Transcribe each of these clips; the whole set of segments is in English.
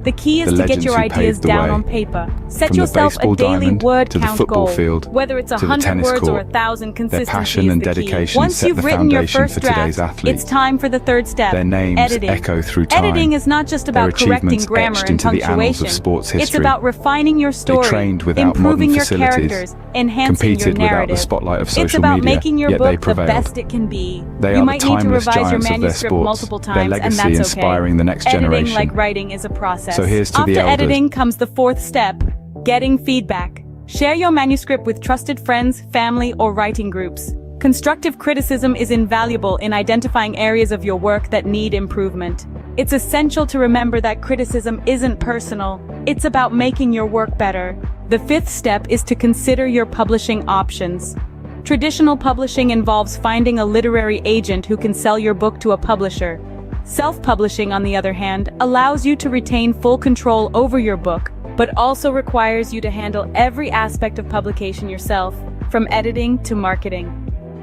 The key is The to get legends your who ideas paved the down way. on paper. Set From the yourself a baseball daily diamond word to the count football goal. field Whether it's to the 100 tennis words or court. 1,000, Their consistency passion is and the key. dedication Once set you've the written your foundation first for draft, today's athletes. it's time for the third step. Their names editing. echo through time. Editing is not just about Their correcting achievements grammar etched and into the annals punctuation. of sports It's history. about refining your story, trained without improving modern your facilities, characters, enhancing your competed without the narrative. spotlight of It's social about media, making your yet they book the prevailed. best it can be. They You are might the need to timeless revise your giants of their manuscript sports, multiple their times, and legacy that's okay. inspiring the next Editing, generation. like writing, is a process. So here's to After the elders. editing comes the fourth step, getting feedback. Share your manuscript with trusted friends, family, or writing groups. Constructive criticism is invaluable in identifying areas of your work that need improvement. It's essential to remember that criticism isn't personal. It's about making your work better. The fifth step is to consider your publishing options. Traditional publishing involves finding a literary agent who can sell your book to a publisher. Self-publishing, on the other hand, allows you to retain full control over your book, but also requires you to handle every aspect of publication yourself, from editing to marketing.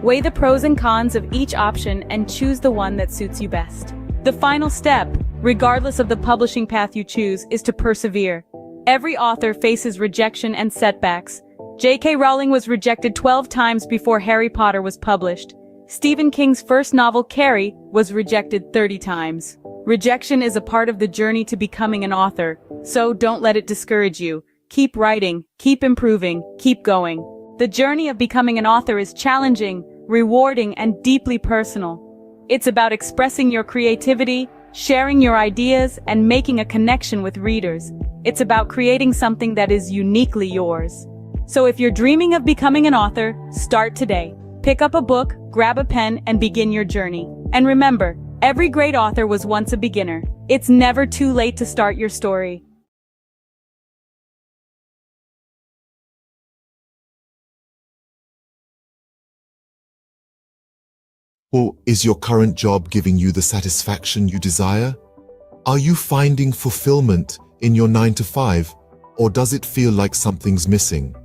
Weigh the pros and cons of each option and choose the one that suits you best. The final step, regardless of the publishing path you choose, is to persevere. Every author faces rejection and setbacks. J.K. Rowling was rejected 12 times before Harry Potter was published. Stephen King's first novel, Carrie, was rejected 30 times. Rejection is a part of the journey to becoming an author, so don't let it discourage you. Keep writing, keep improving, keep going. The journey of becoming an author is challenging, rewarding, and deeply personal. It's about expressing your creativity, sharing your ideas, and making a connection with readers. It's about creating something that is uniquely yours. So if you're dreaming of becoming an author, start today. Pick up a book, grab a pen, and begin your journey. And remember, every great author was once a beginner. It's never too late to start your story. Or is your current job giving you the satisfaction you desire? Are you finding fulfillment in your 9 to 5, or does it feel like something's missing?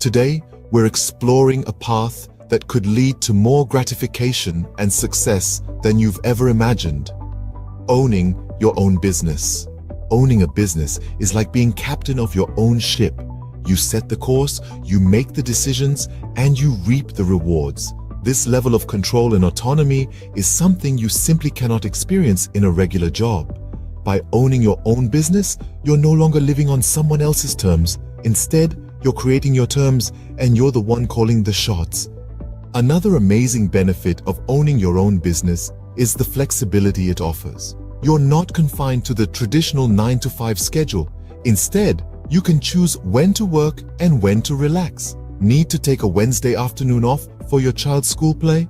Today, we're exploring a path that could lead to more gratification and success than you've ever imagined. Owning your own business. Owning a business is like being captain of your own ship. You set the course, you make the decisions, and you reap the rewards. This level of control and autonomy is something you simply cannot experience in a regular job. By owning your own business, you're no longer living on someone else's terms. Instead, you're creating your terms, and you're the one calling the shots. Another amazing benefit of owning your own business is the flexibility it offers. You're not confined to the traditional 9 to 5 schedule. Instead, you can choose when to work and when to relax. Need to take a Wednesday afternoon off for your child's school play?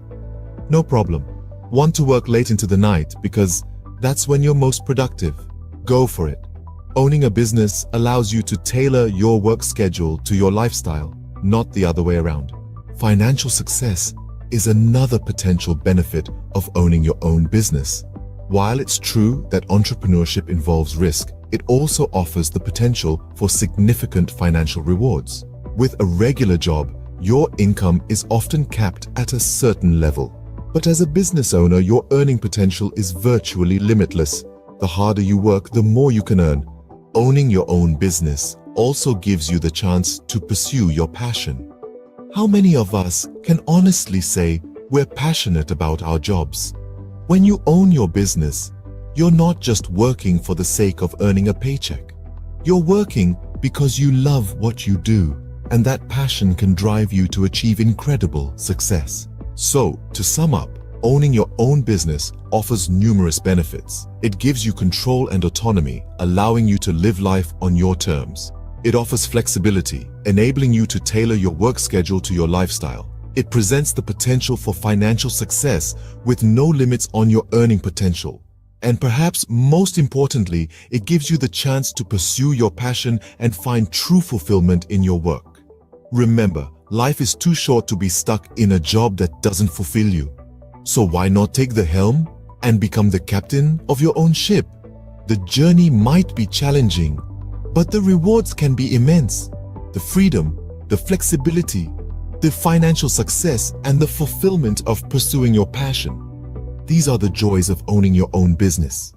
No problem. Want to work late into the night because that's when you're most productive? Go for it. Owning a business allows you to tailor your work schedule to your lifestyle, not the other way around. Financial success is another potential benefit of owning your own business. While it's true that entrepreneurship involves risk, it also offers the potential for significant financial rewards. With a regular job, your income is often capped at a certain level. But as a business owner, your earning potential is virtually limitless. The harder you work, the more you can earn. Owning your own business also gives you the chance to pursue your passion. How many of us can honestly say we're passionate about our jobs? When you own your business, you're not just working for the sake of earning a paycheck. You're working because you love what you do, and that passion can drive you to achieve incredible success. So, to sum up, owning your own business offers numerous benefits. It gives you control and autonomy, allowing you to live life on your terms. It offers flexibility, enabling you to tailor your work schedule to your lifestyle. It presents the potential for financial success with no limits on your earning potential. And perhaps most importantly, it gives you the chance to pursue your passion and find true fulfillment in your work. Remember, life is too short to be stuck in a job that doesn't fulfill you. So why not take the helm and become the captain of your own ship? The journey might be challenging, but the rewards can be immense. The freedom, the flexibility, the financial success, and the fulfillment of pursuing your passion. These are the joys of owning your own business.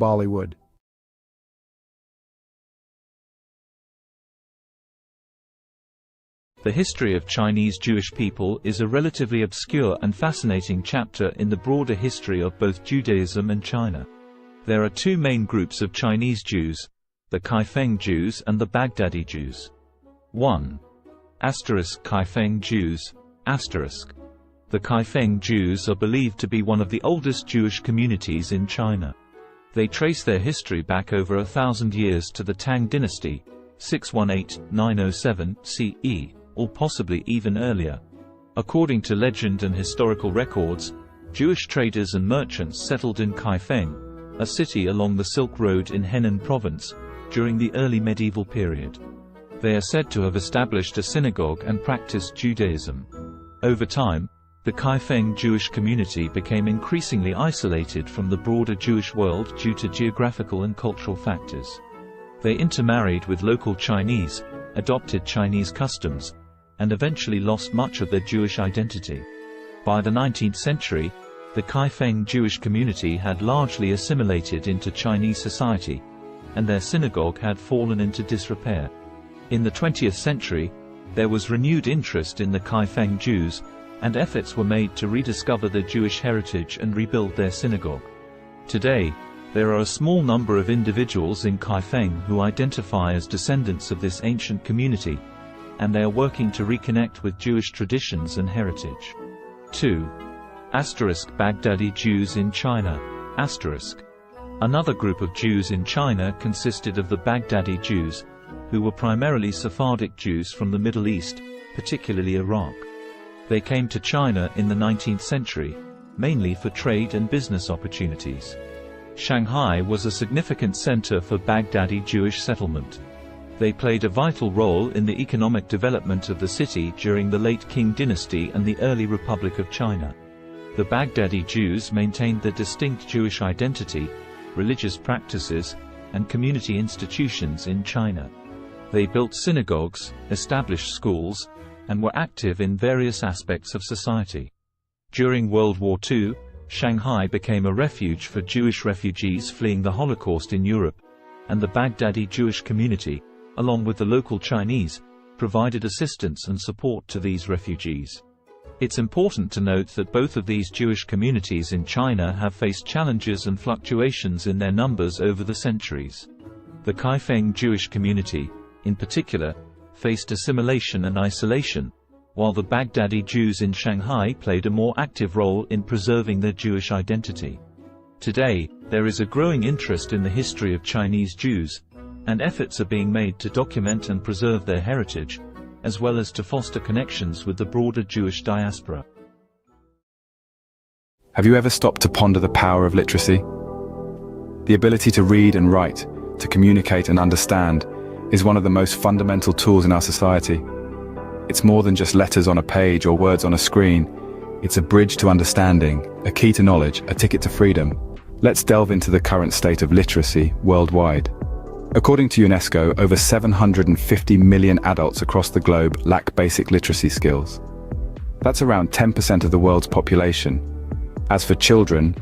Bollywood. The history of Chinese Jewish people is a relatively obscure and fascinating chapter in the broader history of both Judaism and China. There are two main groups of Chinese Jews, the Kaifeng Jews and the Baghdadi Jews. 1. Kaifeng Jews. The Kaifeng Jews are believed to be one of the oldest Jewish communities in China. They trace their history back over 1,000 years to the Tang dynasty, 618–907 CE, or possibly even earlier. According to legend and historical records, Jewish traders and merchants settled in Kaifeng, a city along the Silk Road in Henan province, during the early medieval period. They are said to have established a synagogue and practiced Judaism. Over time, the Kaifeng Jewish community became increasingly isolated from the broader Jewish world due to geographical and cultural factors. They intermarried with local Chinese, adopted Chinese customs, and eventually lost much of their Jewish identity. By the 19th century, the Kaifeng Jewish community had largely assimilated into Chinese society, and their synagogue had fallen into disrepair. In the 20th century, there was renewed interest in the Kaifeng Jews, and efforts were made to rediscover their Jewish heritage and rebuild their synagogue. Today, there are a small number of individuals in Kaifeng who identify as descendants of this ancient community, and they are working to reconnect with Jewish traditions and heritage. 2. Baghdadi Jews in China. Another group of Jews in China consisted of the Baghdadi Jews, who were primarily Sephardic Jews from the Middle East, particularly Iraq. They came to China in the 19th century, mainly for trade and business opportunities. Shanghai was a significant center for Baghdadi Jewish settlement. They played a vital role in the economic development of the city during the late Qing dynasty and the early Republic of China. The Baghdadi Jews maintained their distinct Jewish identity, religious practices, and community institutions in China. They built synagogues, established schools, and were active in various aspects of society. During World War II, Shanghai became a refuge for Jewish refugees fleeing the Holocaust in Europe, and the Baghdadi Jewish community, along with the local Chinese, provided assistance and support to these refugees. It's important to note that both of these Jewish communities in China have faced challenges and fluctuations in their numbers over the centuries. The Kaifeng Jewish community, in particular, faced assimilation and isolation, while the Baghdadi Jews in Shanghai played a more active role in preserving their Jewish identity. Today, there is a growing interest in the history of Chinese Jews, and efforts are being made to document and preserve their heritage, as well as to foster connections with the broader Jewish diaspora. Have you ever stopped to ponder the power of literacy? The ability to read and write, to communicate and understand, is one of the most fundamental tools in our society. It's more than just letters on a page or words on a screen. It's a bridge to understanding, a key to knowledge, a ticket to freedom. Let's delve into the current state of literacy worldwide. According to UNESCO, over 750 million adults across the globe lack basic literacy skills. That's around 10% of the world's population. As for children,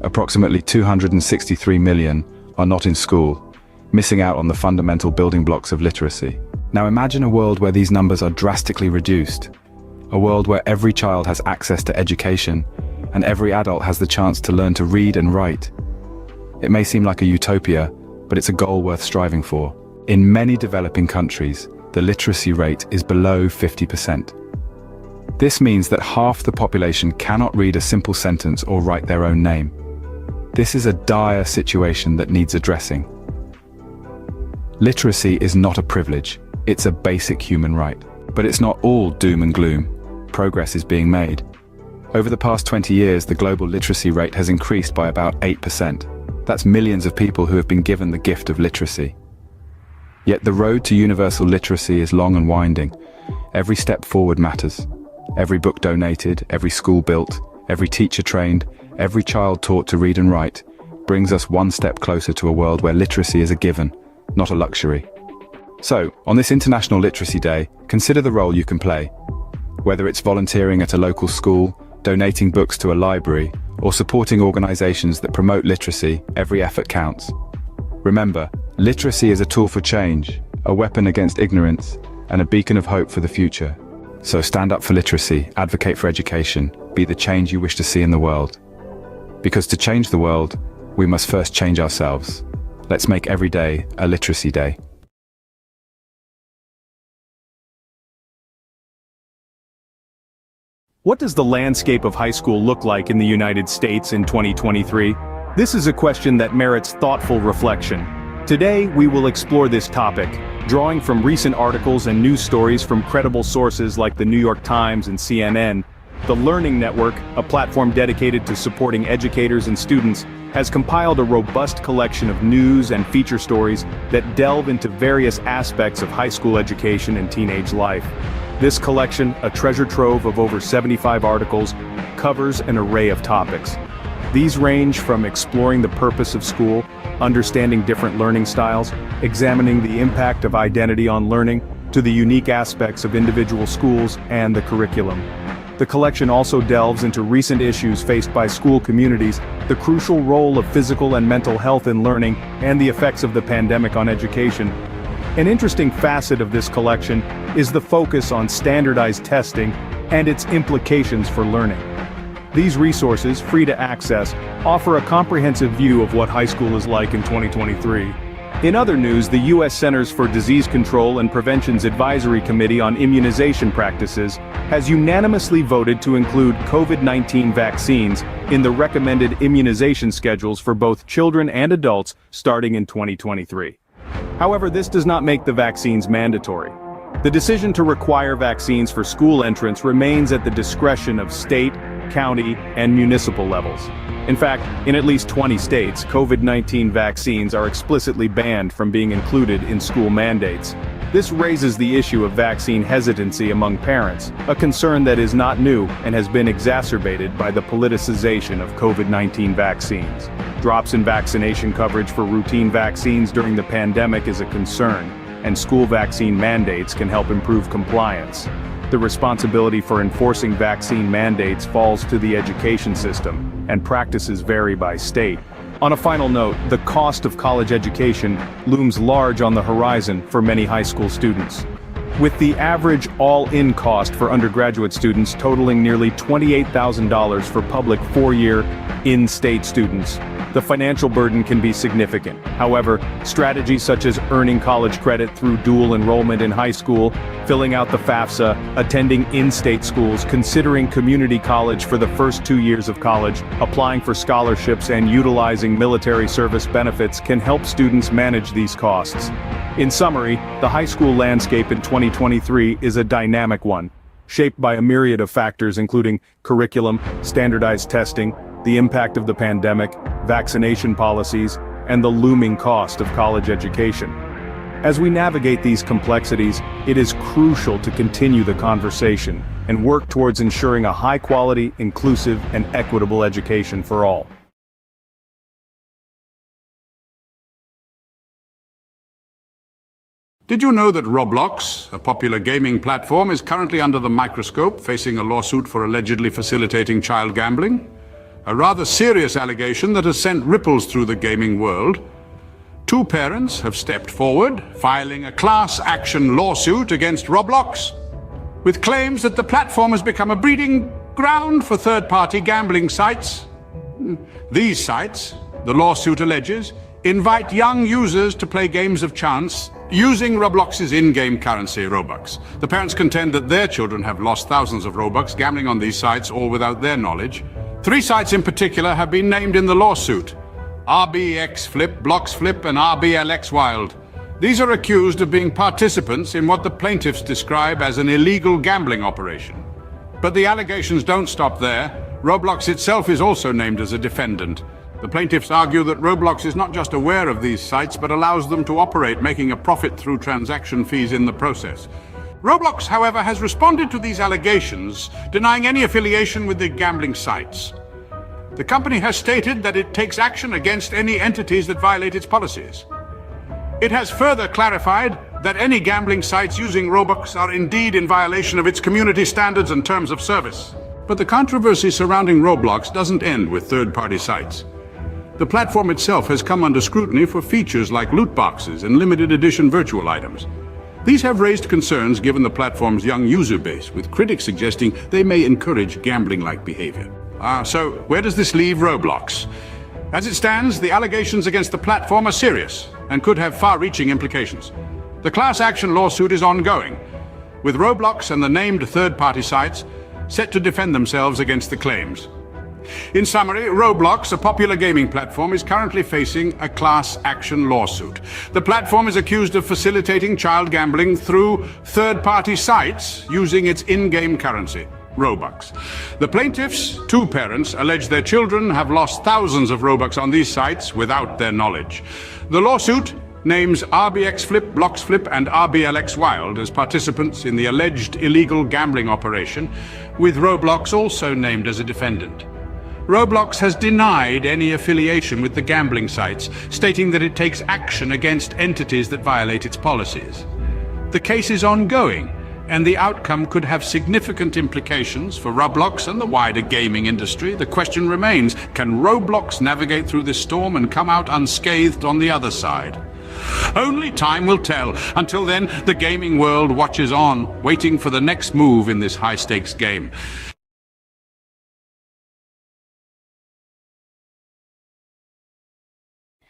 approximately 263 million are not in school, missing out on the fundamental building blocks of literacy. Now imagine a world where these numbers are drastically reduced. A world where every child has access to education, and every adult has the chance to learn to read and write. It may seem like a utopia, but it's a goal worth striving for. In many developing countries, the literacy rate is below 50%. This means that half the population cannot read a simple sentence or write their own name. This is a dire situation that needs addressing. Literacy is not a privilege, it's a basic human right. But it's not all doom and gloom. Progress is being made. Over the past 20 years, the global literacy rate has increased by about 8%. That's millions of people who have been given the gift of literacy. Yet the road to universal literacy is long and winding. Every step forward matters. Every book donated, every school built, every teacher trained, every child taught to read and write, brings us one step closer to a world where literacy is a given, not a luxury. So, on this International Literacy Day, consider the role you can play. Whether it's volunteering at a local school, donating books to a library, or supporting organizations that promote literacy, every effort counts. Remember, literacy is a tool for change, a weapon against ignorance, and a beacon of hope for the future. So stand up for literacy, advocate for education, be the change you wish to see in the world. Because to change the world, we must first change ourselves. Let's make every day a literacy day. What does the landscape of high school look like in the United States in 2023? This is a question that merits thoughtful reflection. Today, we will explore this topic, drawing from recent articles and news stories from credible sources like the New York Times and CNN. The Learning Network, a platform dedicated to supporting educators and students, has compiled a robust collection of news and feature stories that delve into various aspects of high school education and teenage life. This collection, a treasure trove of over 75 articles, covers an array of topics. These range from exploring the purpose of school, understanding different learning styles, examining the impact of identity on learning, to the unique aspects of individual schools and the curriculum. The collection also delves into recent issues faced by school communities, the crucial role of physical and mental health in learning, and the effects of the pandemic on education. An interesting facet of this collection is the focus on standardized testing and its implications for learning. These resources, free to access, offer a comprehensive view of what high school is like in 2023. In other news, the U.S. Centers for Disease Control and Prevention's Advisory Committee on Immunization Practices has unanimously voted to include COVID-19 vaccines in the recommended immunization schedules for both children and adults starting in 2023. However, this does not make the vaccines mandatory. The decision to require vaccines for school entrance remains at the discretion of state, county, and municipal levels. In fact, in at least 20 states, COVID-19 vaccines are explicitly banned from being included in school mandates. This raises the issue of vaccine hesitancy among parents, a concern that is not new and has been exacerbated by the politicization of COVID-19 vaccines. Drops in vaccination coverage for routine vaccines during the pandemic is a concern, and school vaccine mandates can help improve compliance. The responsibility for enforcing vaccine mandates falls to the education system, and practices vary by state. On a final note, the cost of college education looms large on the horizon for many high school students. With the average all-in cost for undergraduate students totaling nearly $28,000 for public four-year, in-state students, the financial burden can be significant. However, strategies such as earning college credit through dual enrollment in high school, filling out the FAFSA, attending in-state schools, considering community college for the first 2 years of college, applying for scholarships, and utilizing military service benefits can help students manage these costs. In summary, the high school landscape in 2023 is a dynamic one, shaped by a myriad of factors including curriculum, standardized testing, the impact of the pandemic, vaccination policies, and the looming cost of college education. As we navigate these complexities, it is crucial to continue the conversation and work towards ensuring a high-quality, inclusive, and equitable education for all. Did you know that Roblox, a popular gaming platform, is currently under the microscope, facing a lawsuit for allegedly facilitating child gambling? A rather serious allegation that has sent ripples through the gaming world. Two parents have stepped forward, filing a class action lawsuit against Roblox, with claims that the platform has become a breeding ground for third-party gambling sites. These sites, the lawsuit alleges, invite young users to play games of chance using Roblox's in-game currency, Robux. The parents contend that their children have lost thousands of Robux gambling on these sites, all without their knowledge. 3 sites in particular have been named in the lawsuit: RBX Flip, Blocks Flip, and RBLX Wild. These are accused of being participants in what the plaintiffs describe as an illegal gambling operation. But the allegations don't stop there. Roblox itself is also named as a defendant. The plaintiffs argue that Roblox is not just aware of these sites, but allows them to operate, making a profit through transaction fees in the process. Roblox, however, has responded to these allegations, denying any affiliation with the gambling sites. The company has stated that it takes action against any entities that violate its policies. It has further clarified that any gambling sites using Robux are indeed in violation of its community standards and terms of service. But the controversy surrounding Roblox doesn't end with third-party sites. The platform itself has come under scrutiny for features like loot boxes and limited edition virtual items. These have raised concerns given the platform's young user base, with critics suggesting they may encourage gambling-like behavior. So where does this leave Roblox? As it stands, the allegations against the platform are serious and could have far-reaching implications. The class action lawsuit is ongoing, with Roblox and the named third-party sites set to defend themselves against the claims. In summary, Roblox, a popular gaming platform, is currently facing a class action lawsuit. The platform is accused of facilitating child gambling through third-party sites using its in-game currency, Robux. The plaintiffs, two parents, allege their children have lost thousands of Robux on these sites without their knowledge. The lawsuit names RBX Flip, Blocks Flip, and RBLX Wild as participants in the alleged illegal gambling operation, with Roblox also named as a defendant. Roblox has denied any affiliation with the gambling sites, stating that it takes action against entities that violate its policies. The case is ongoing, and the outcome could have significant implications for Roblox and the wider gaming industry. The question remains, can Roblox navigate through this storm and come out unscathed on the other side? Only time will tell. Until then, the gaming world watches on, waiting for the next move in this high-stakes game.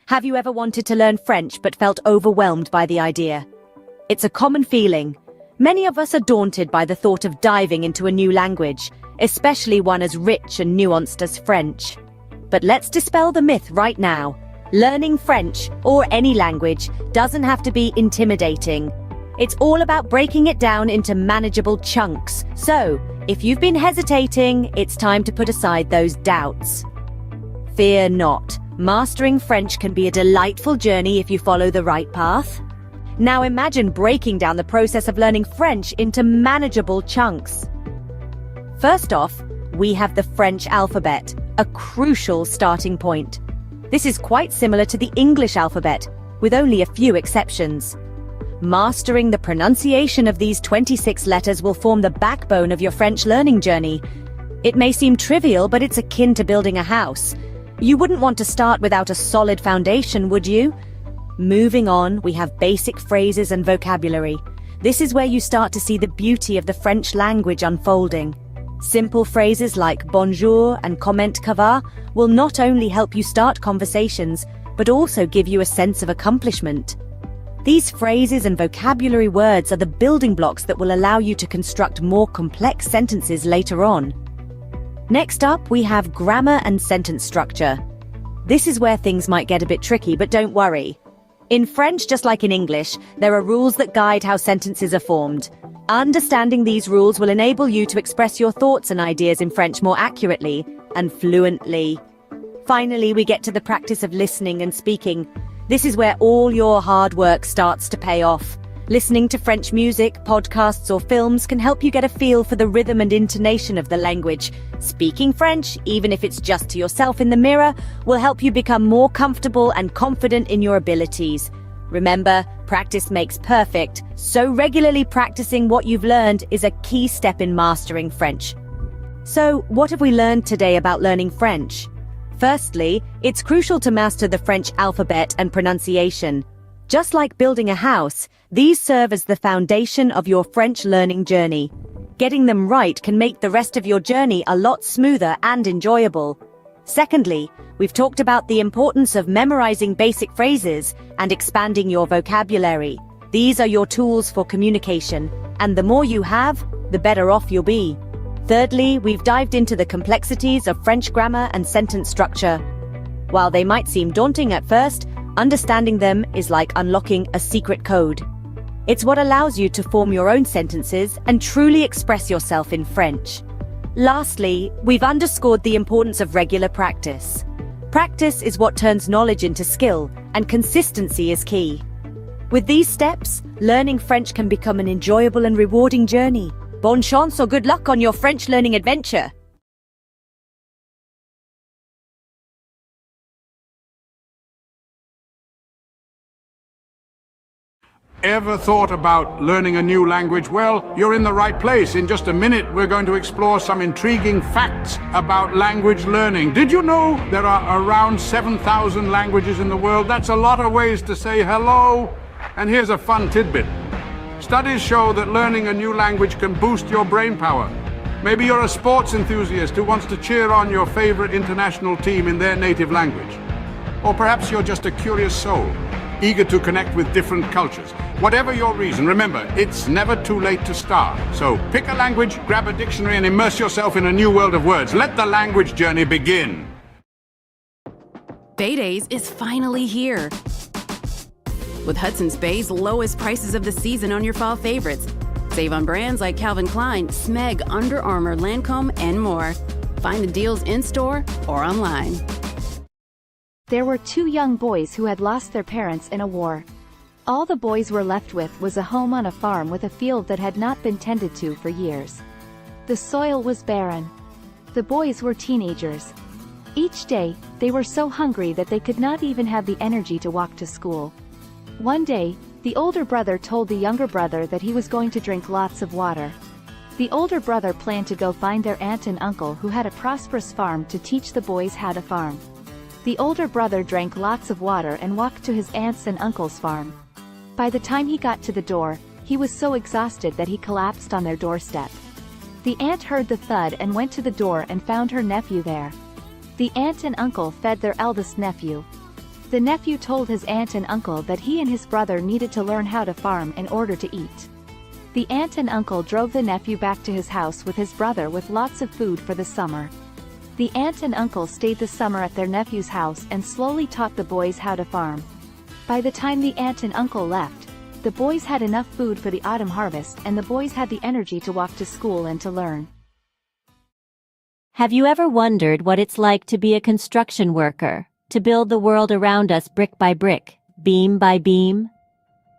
Have you ever wanted to learn French but felt overwhelmed by the idea? It's a common feeling. Many of us are daunted by the thought of diving into a new language, especially one as rich and nuanced as French. But let's dispel the myth right now. Learning French, or any language, doesn't have to be intimidating. It's all about breaking it down into manageable chunks. So, if you've been hesitating, it's time to put aside those doubts. Fear not. Mastering French can be a delightful journey if you follow the right path. Now imagine breaking down the process of learning French into manageable chunks. First off, we have the French alphabet, a crucial starting point. This is quite similar to the English alphabet, with only a few exceptions. Mastering the pronunciation of these 26 letters will form the backbone of your French learning journey. It may seem trivial, but it's akin to building a house. You wouldn't want to start without a solid foundation, would you? Moving on, we have basic phrases and vocabulary. This is where you start to see the beauty of the French language unfolding. Simple phrases like bonjour and comment ça va will not only help you start conversations, but also give you a sense of accomplishment. These phrases and vocabulary words are the building blocks that will allow you to construct more complex sentences later on. Next up, we have grammar and sentence structure. This is where things might get a bit tricky, but don't worry. In French, just like in English, there are rules that guide how sentences are formed. Understanding these rules will enable you to express your thoughts and ideas in French more accurately and fluently. Finally, we get to the practice of listening and speaking. This is where all your hard work starts to pay off. Listening to French music, podcasts, or films can help you get a feel for the rhythm and intonation of the language. Speaking French, even if it's just to yourself in the mirror, will help you become more comfortable and confident in your abilities. Remember, practice makes perfect, so regularly practicing what you've learned is a key step in mastering French. So, what have we learned today about learning French? Firstly, it's crucial to master the French alphabet and pronunciation. Just like building a house, these serve as the foundation of your French learning journey. Getting them right can make the rest of your journey a lot smoother and enjoyable. Secondly, we've talked about the importance of memorizing basic phrases and expanding your vocabulary. These are your tools for communication, and the more you have, the better off you'll be. Thirdly, we've dived into the complexities of French grammar and sentence structure. While they might seem daunting at first, understanding them is like unlocking a secret code. It's what allows you to form your own sentences and truly express yourself in French. Lastly, we've underscored the importance of regular practice. Practice is what turns knowledge into skill, and consistency is key. With these steps, learning French can become an enjoyable and rewarding journey. Bonne chance or good luck on your French learning adventure! Ever thought about learning a new language? Well, you're in the right place. In just a minute, we're going to explore some intriguing facts about language learning. Did you know there are around 7,000 languages in the world? That's a lot of ways to say hello. And here's a fun tidbit. Studies show that learning a new language can boost your brain power. Maybe you're a sports enthusiast who wants to cheer on your favorite international team in their native language. Or perhaps you're just a curious soul, eager to connect with different cultures. Whatever your reason, remember, it's never too late to start. So pick a language, grab a dictionary, and immerse yourself in a new world of words. Let the language journey begin. Bay Days is finally here. With Hudson's Bay's lowest prices of the season on your fall favorites. Save on brands like Calvin Klein, Smeg, Under Armour, Lancome, and more. Find the deals in-store or online. There were two young boys who had lost their parents in a war. All the boys were left with was a home on a farm with a field that had not been tended to for years. The soil was barren. The boys were teenagers. Each day, they were so hungry that they could not even have the energy to walk to school. One day, the older brother told the younger brother that he was going to drink lots of water. The older brother planned to go find their aunt and uncle who had a prosperous farm to teach the boys how to farm. The older brother drank lots of water and walked to his aunt's and uncle's farm. By the time he got to the door, he was so exhausted that he collapsed on their doorstep. The aunt heard the thud and went to the door and found her nephew there. The aunt and uncle fed their eldest nephew. The nephew told his aunt and uncle that he and his brother needed to learn how to farm in order to eat. The aunt and uncle drove the nephew back to his house with his brother with lots of food for the summer. The aunt and uncle stayed the summer at their nephew's house and slowly taught the boys how to farm. By the time the aunt and uncle left, the boys had enough food for the autumn harvest and the boys had the energy to walk to school and to learn. Have you ever wondered what it's like to be a construction worker, to build the world around us brick by brick, beam by beam?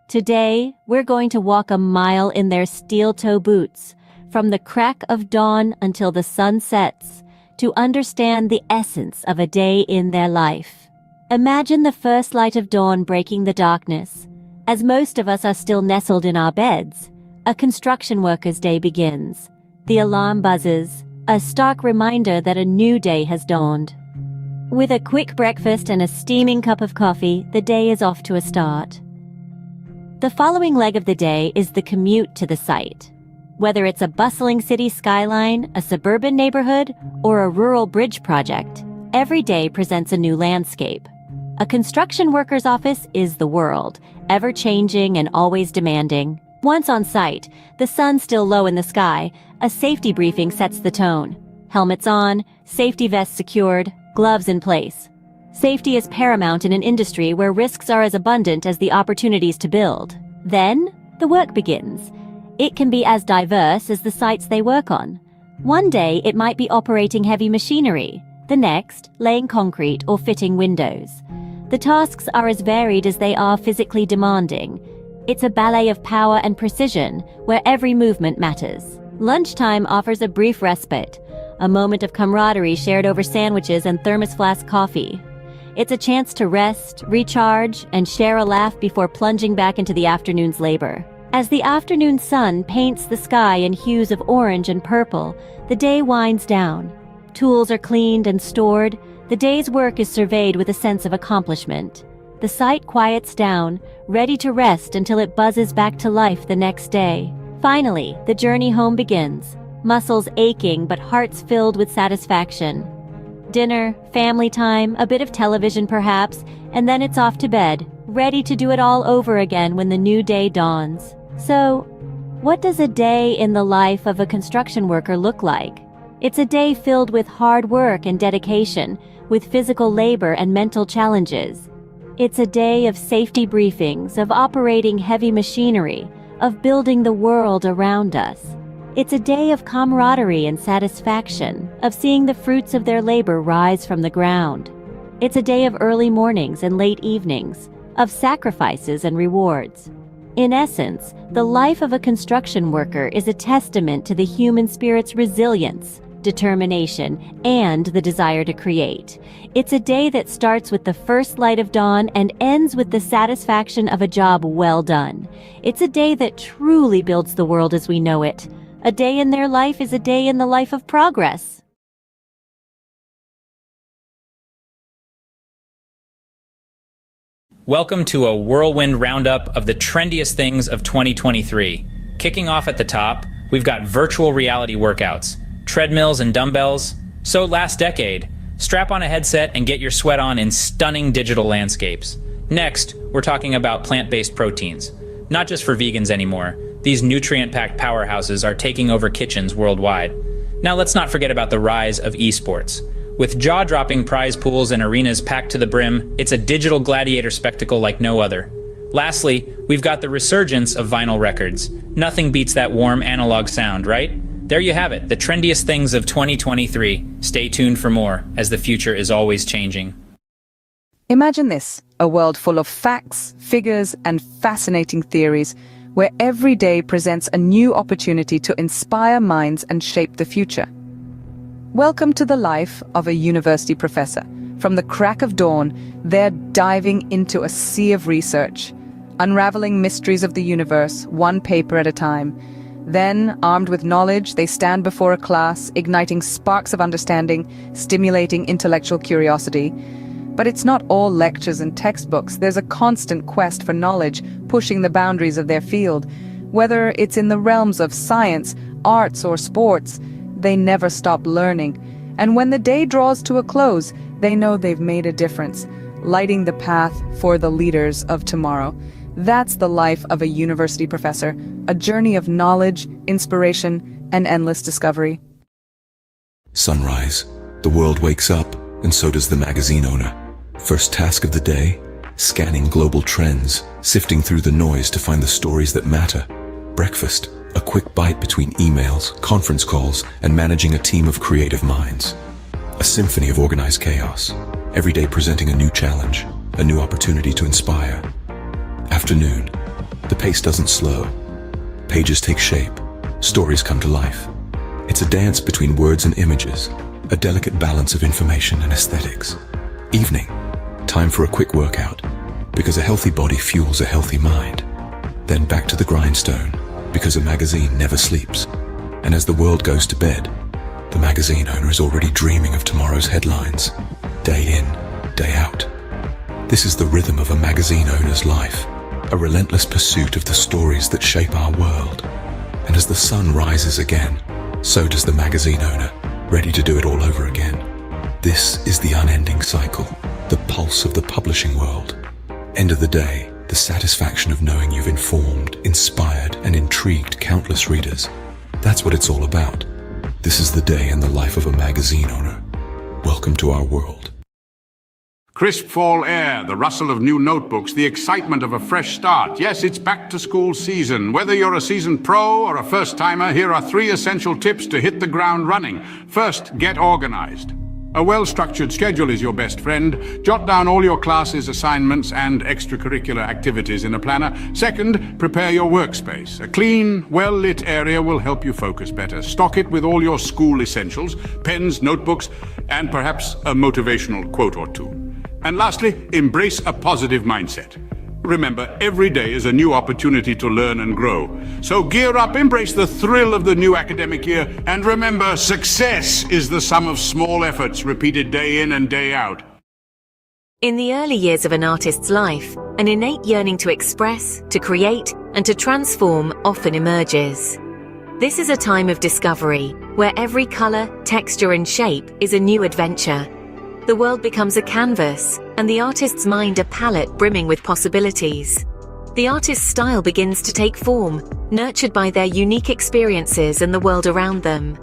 Today, we're going to walk a mile in their steel-toe boots, from the crack of dawn until the sun sets, to understand the essence of a day in their life. Imagine the first light of dawn breaking the darkness. As most of us are still nestled in our beds, a construction worker's day begins. The alarm buzzes, a stark reminder that a new day has dawned. With a quick breakfast and a steaming cup of coffee, the day is off to a start. The following leg of the day is the commute to the site. Whether it's a bustling city skyline, a suburban neighborhood, or a rural bridge project, every day presents a new landscape. A construction worker's office is the world, ever-changing and always demanding. Once on site, the sun still low in the sky, a safety briefing sets the tone. Helmets on, safety vests secured, gloves in place. Safety is paramount in an industry where risks are as abundant as the opportunities to build. Then, the work begins. It can be as diverse as the sites they work on. One day, it might be operating heavy machinery. The next, laying concrete or fitting windows. The tasks are as varied as they are physically demanding. It's a ballet of power and precision, where every movement matters. Lunchtime offers a brief respite, a moment of camaraderie shared over sandwiches and thermos flask coffee. It's a chance to rest, recharge, and share a laugh before plunging back into the afternoon's labor. As the afternoon sun paints the sky in hues of orange and purple, the day winds down. Tools are cleaned and stored. The day's work is surveyed with a sense of accomplishment. The site quiets down, ready to rest until it buzzes back to life the next day. Finally, the journey home begins. Muscles aching but hearts filled with satisfaction. Dinner, family time, a bit of television perhaps, and then it's off to bed, ready to do it all over again when the new day dawns. So, what does a day in the life of a construction worker look like? It's a day filled with hard work and dedication, with physical labor and mental challenges. It's a day of safety briefings, of operating heavy machinery, of building the world around us. It's a day of camaraderie and satisfaction, of seeing the fruits of their labor rise from the ground. It's a day of early mornings and late evenings, of sacrifices and rewards. In essence, the life of a construction worker is a testament to the human spirit's resilience, determination, and the desire to create. It's a day that starts with the first light of dawn and ends with the satisfaction of a job well done. It's a day that truly builds the world as we know it. A day in their life is a day in the life of progress. Welcome to a whirlwind roundup of the trendiest things of 2023. Kicking off at the top, we've got virtual reality workouts, treadmills and dumbbells. So last decade, strap on a headset and get your sweat on in stunning digital landscapes. Next, we're talking about plant-based proteins. Not just for vegans anymore, these nutrient-packed powerhouses are taking over kitchens worldwide. Now let's not forget about the rise of esports. With jaw-dropping prize pools and arenas packed to the brim, it's a digital gladiator spectacle like no other. Lastly, we've got the resurgence of vinyl records. Nothing beats that warm analog sound, right? There you have it, the trendiest things of 2023. Stay tuned for more, as the future is always changing. Imagine this, a world full of facts, figures, and fascinating theories, where every day presents a new opportunity to inspire minds and shape the future. Welcome to the life of a university professor. From the crack of dawn, they're diving into a sea of research, unraveling mysteries of the universe, one paper at a time. Then, armed with knowledge, they stand before a class, igniting sparks of understanding, stimulating intellectual curiosity. But it's not all lectures and textbooks. There's a constant quest for knowledge, pushing the boundaries of their field. Whether it's in the realms of science, arts, or sports, they never stop learning. And when the day draws to a close, they know they've made a difference, lighting the path for the leaders of tomorrow. That's the life of a university professor, a journey of knowledge, inspiration, and endless discovery. Sunrise. The world wakes up, and so does the magazine owner. First task of the day, scanning global trends, sifting through the noise to find the stories that matter. Breakfast. A quick bite between emails, conference calls, and managing a team of creative minds. A symphony of organized chaos, every day presenting a new challenge, a new opportunity to inspire. Afternoon. The pace doesn't slow. Pages take shape, stories come to life. It's a dance between words and images, a delicate balance of information and aesthetics. Evening. Time for a quick workout, because a healthy body fuels a healthy mind. Then back to the grindstone, because a magazine never sleeps. And as the world goes to bed, the magazine owner is already dreaming of tomorrow's headlines, day in, day out. This is the rhythm of a magazine owner's life, a relentless pursuit of the stories that shape our world. And as the sun rises again, so does the magazine owner, ready to do it all over again. This is the unending cycle, the pulse of the publishing world. End of the day, the satisfaction of knowing you've informed, inspired, and intrigued countless readers. That's what it's all about. This is the day in the life of a magazine owner. Welcome to our world. Crisp fall air, the rustle of new notebooks, the excitement of a fresh start. Yes, it's back to school season. Whether you're a seasoned pro or a first-timer, here are 3 essential tips to hit the ground running. First, get organized. A well-structured schedule is your best friend. Jot down all your classes, assignments, and extracurricular activities in a planner. Second, prepare your workspace. A clean, well-lit area will help you focus better. Stock it with all your school essentials, pens, notebooks, and perhaps a motivational quote or two. And lastly, embrace a positive mindset. Remember, every day is a new opportunity to learn and grow. So gear up, embrace the thrill of the new academic year, and remember, success is the sum of small efforts repeated day in and day out. In the early years of an artist's life, an innate yearning to express, to create, and to transform often emerges. This is a time of discovery, where every color, texture, and shape is a new adventure. The world becomes a canvas, and the artist's mind a palette brimming with possibilities. The artist's style begins to take form, nurtured by their unique experiences and the world around them.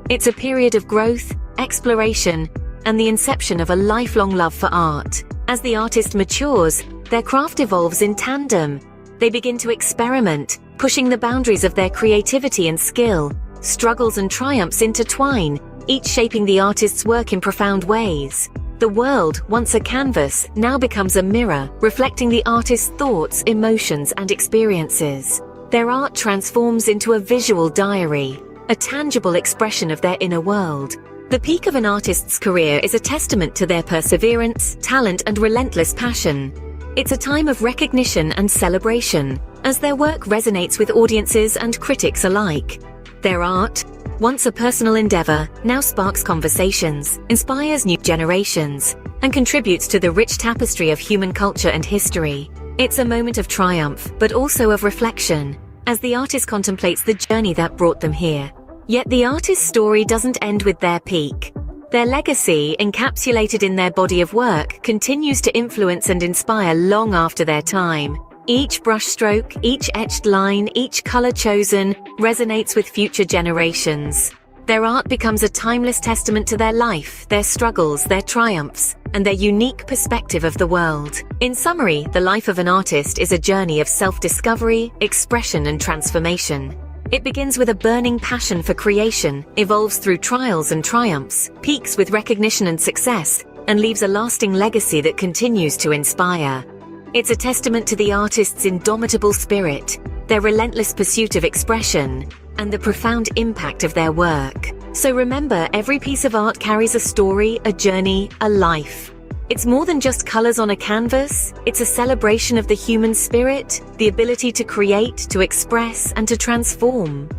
It's a period of growth, exploration, and the inception of a lifelong love for art. As the artist matures, their craft evolves in tandem. They begin to experiment, pushing the boundaries of their creativity and skill. Struggles and triumphs intertwine, each shaping the artist's work in profound ways. The world, once a canvas, now becomes a mirror, reflecting the artist's thoughts, emotions, and experiences. Their art transforms into a visual diary, a tangible expression of their inner world. The peak of an artist's career is a testament to their perseverance, talent, and relentless passion. It's a time of recognition and celebration, as their work resonates with audiences and critics alike. Their art, once a personal endeavor, now sparks conversations, inspires new generations, and contributes to the rich tapestry of human culture and history. It's a moment of triumph, but also of reflection, as the artist contemplates the journey that brought them here. Yet the artist's story doesn't end with their peak. Their legacy, encapsulated in their body of work, continues to influence and inspire long after their time. Each brushstroke, each etched line, each color chosen resonates with future generations. Their art becomes a timeless testament to their life, their struggles, their triumphs, and their unique perspective of the world. In summary, the life of an artist is a journey of self-discovery, expression, and transformation. It begins with a burning passion for creation, evolves through trials and triumphs, peaks with recognition and success, and leaves a lasting legacy that continues to inspire. It's a testament to the artist's indomitable spirit, their relentless pursuit of expression, and the profound impact of their work. So remember, every piece of art carries a story, a journey, a life. It's more than just colors on a canvas. It's a celebration of the human spirit, the ability to create, to express, and to transform.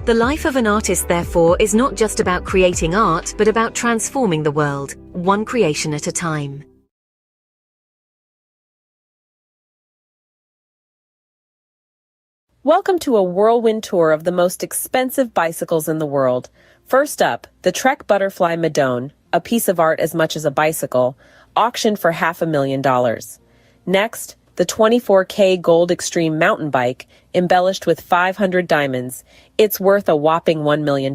The life of an artist, therefore, is not just about creating art, but about transforming the world, one creation at a time. Welcome to a whirlwind tour of the most expensive bicycles in the world. First up, the Trek Butterfly Madone, a piece of art as much as a bicycle, auctioned for $500,000. Next, the 24K Gold Extreme mountain bike, embellished with 500 diamonds. It's worth a whopping $1 million.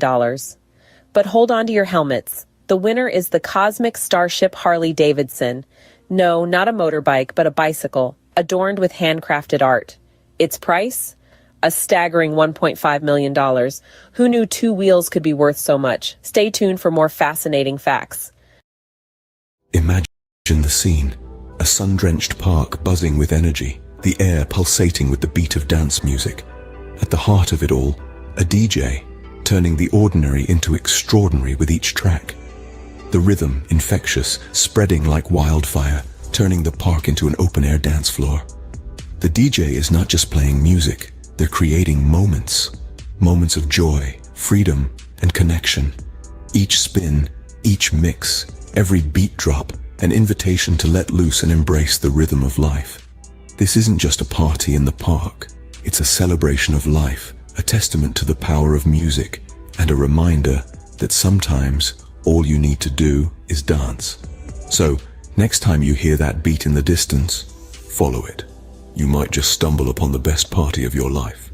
But hold on to your helmets. The winner is the Cosmic Starship Harley-Davidson. No, not a motorbike, but a bicycle, adorned with handcrafted art. Its price? A staggering $1.5 million. Who knew two wheels could be worth so much? Stay tuned for more fascinating facts. Imagine the scene. A sun-drenched park buzzing with energy, the air pulsating with the beat of dance music. At the heart of it all, a DJ, turning the ordinary into extraordinary with each track. The rhythm, infectious, spreading like wildfire, turning the park into an open-air dance floor. The DJ is not just playing music, they're creating moments. Moments of joy, freedom, and connection. Each spin, each mix, every beat drop, an invitation to let loose and embrace the rhythm of life. This isn't just a party in the park. It's a celebration of life, a testament to the power of music, and a reminder that sometimes all you need to do is dance. So, next time you hear that beat in the distance, follow it. You might just stumble upon the best party of your life.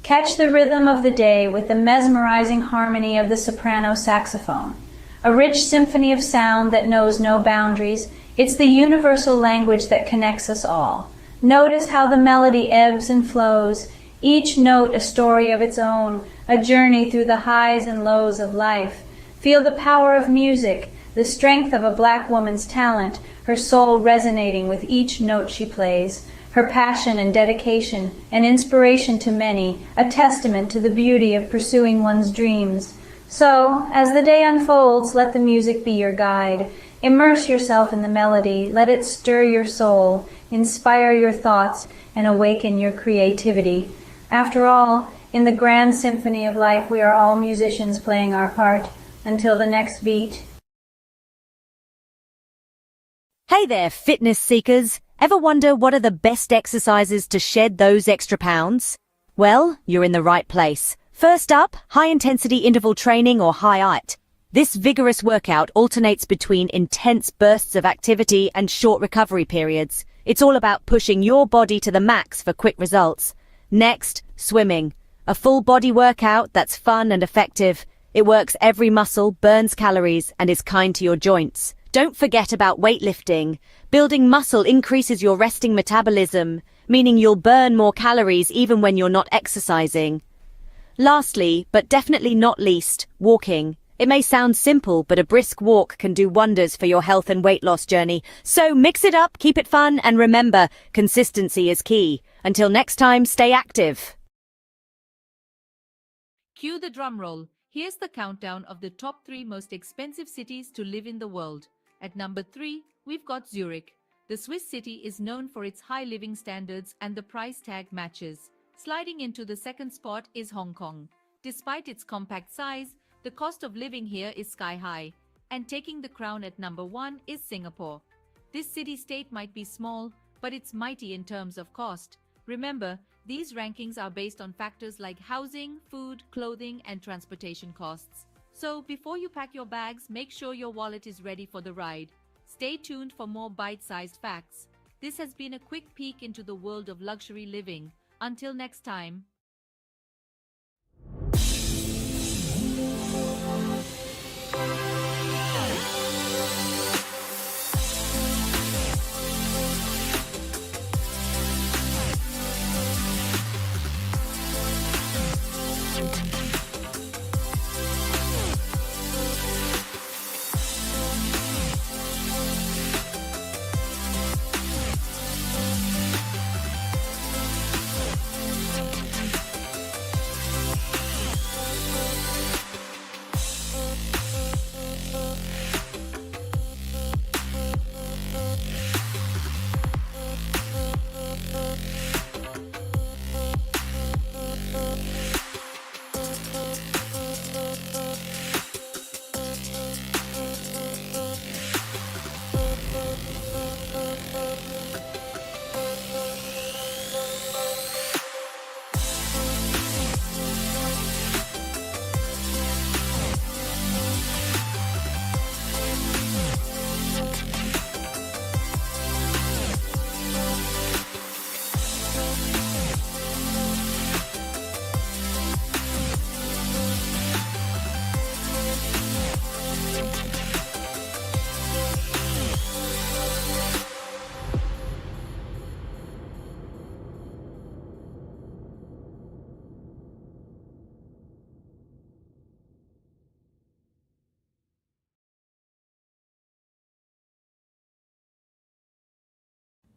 Catch the rhythm of the day with the mesmerizing harmony of the soprano saxophone. A rich symphony of sound that knows no boundaries. It's the universal language that connects us all. Notice how the melody ebbs and flows, each note a story of its own, a journey through the highs and lows of life. Feel the power of music, the strength of a black woman's talent, her soul resonating with each note she plays, her passion and dedication, an inspiration to many, a testament to the beauty of pursuing one's dreams. So, as the day unfolds, let the music be your guide. Immerse yourself in the melody, let it stir your soul, inspire your thoughts, and awaken your creativity. After all, in the grand symphony of life, we are all musicians playing our part. Until the next beat. Hey there, fitness seekers. Ever wonder what are the best exercises to shed those extra pounds? Well, you're in the right place. First up, high-intensity interval training or HIIT. This vigorous workout alternates between intense bursts of activity and short recovery periods. It's all about pushing your body to the max for quick results. Next, swimming. A full body workout that's fun and effective. It works every muscle, burns calories, and is kind to your joints. Don't forget about weightlifting. Building muscle increases your resting metabolism, meaning you'll burn more calories even when you're not exercising. Lastly, but definitely not least, walking. It may sound simple, but a brisk walk can do wonders for your health and weight loss journey. So mix it up, keep it fun, and remember, consistency is key. Until next time, stay active. Cue the drum roll. Here's the countdown of the top 3 most expensive cities to live in the world. At number 3, we've got Zurich. The Swiss city is known for its high living standards and the price tag matches. Sliding into the second spot is Hong Kong. Despite its compact size, the cost of living here is sky high. And taking the crown at number 1 is Singapore. This city-state might be small, but it's mighty in terms of cost. Remember, these rankings are based on factors like housing, food, clothing, and transportation costs. So before you pack your bags, make sure your wallet is ready for the ride. Stay tuned for more bite-sized facts. This has been a quick peek into the world of luxury living. Until next time.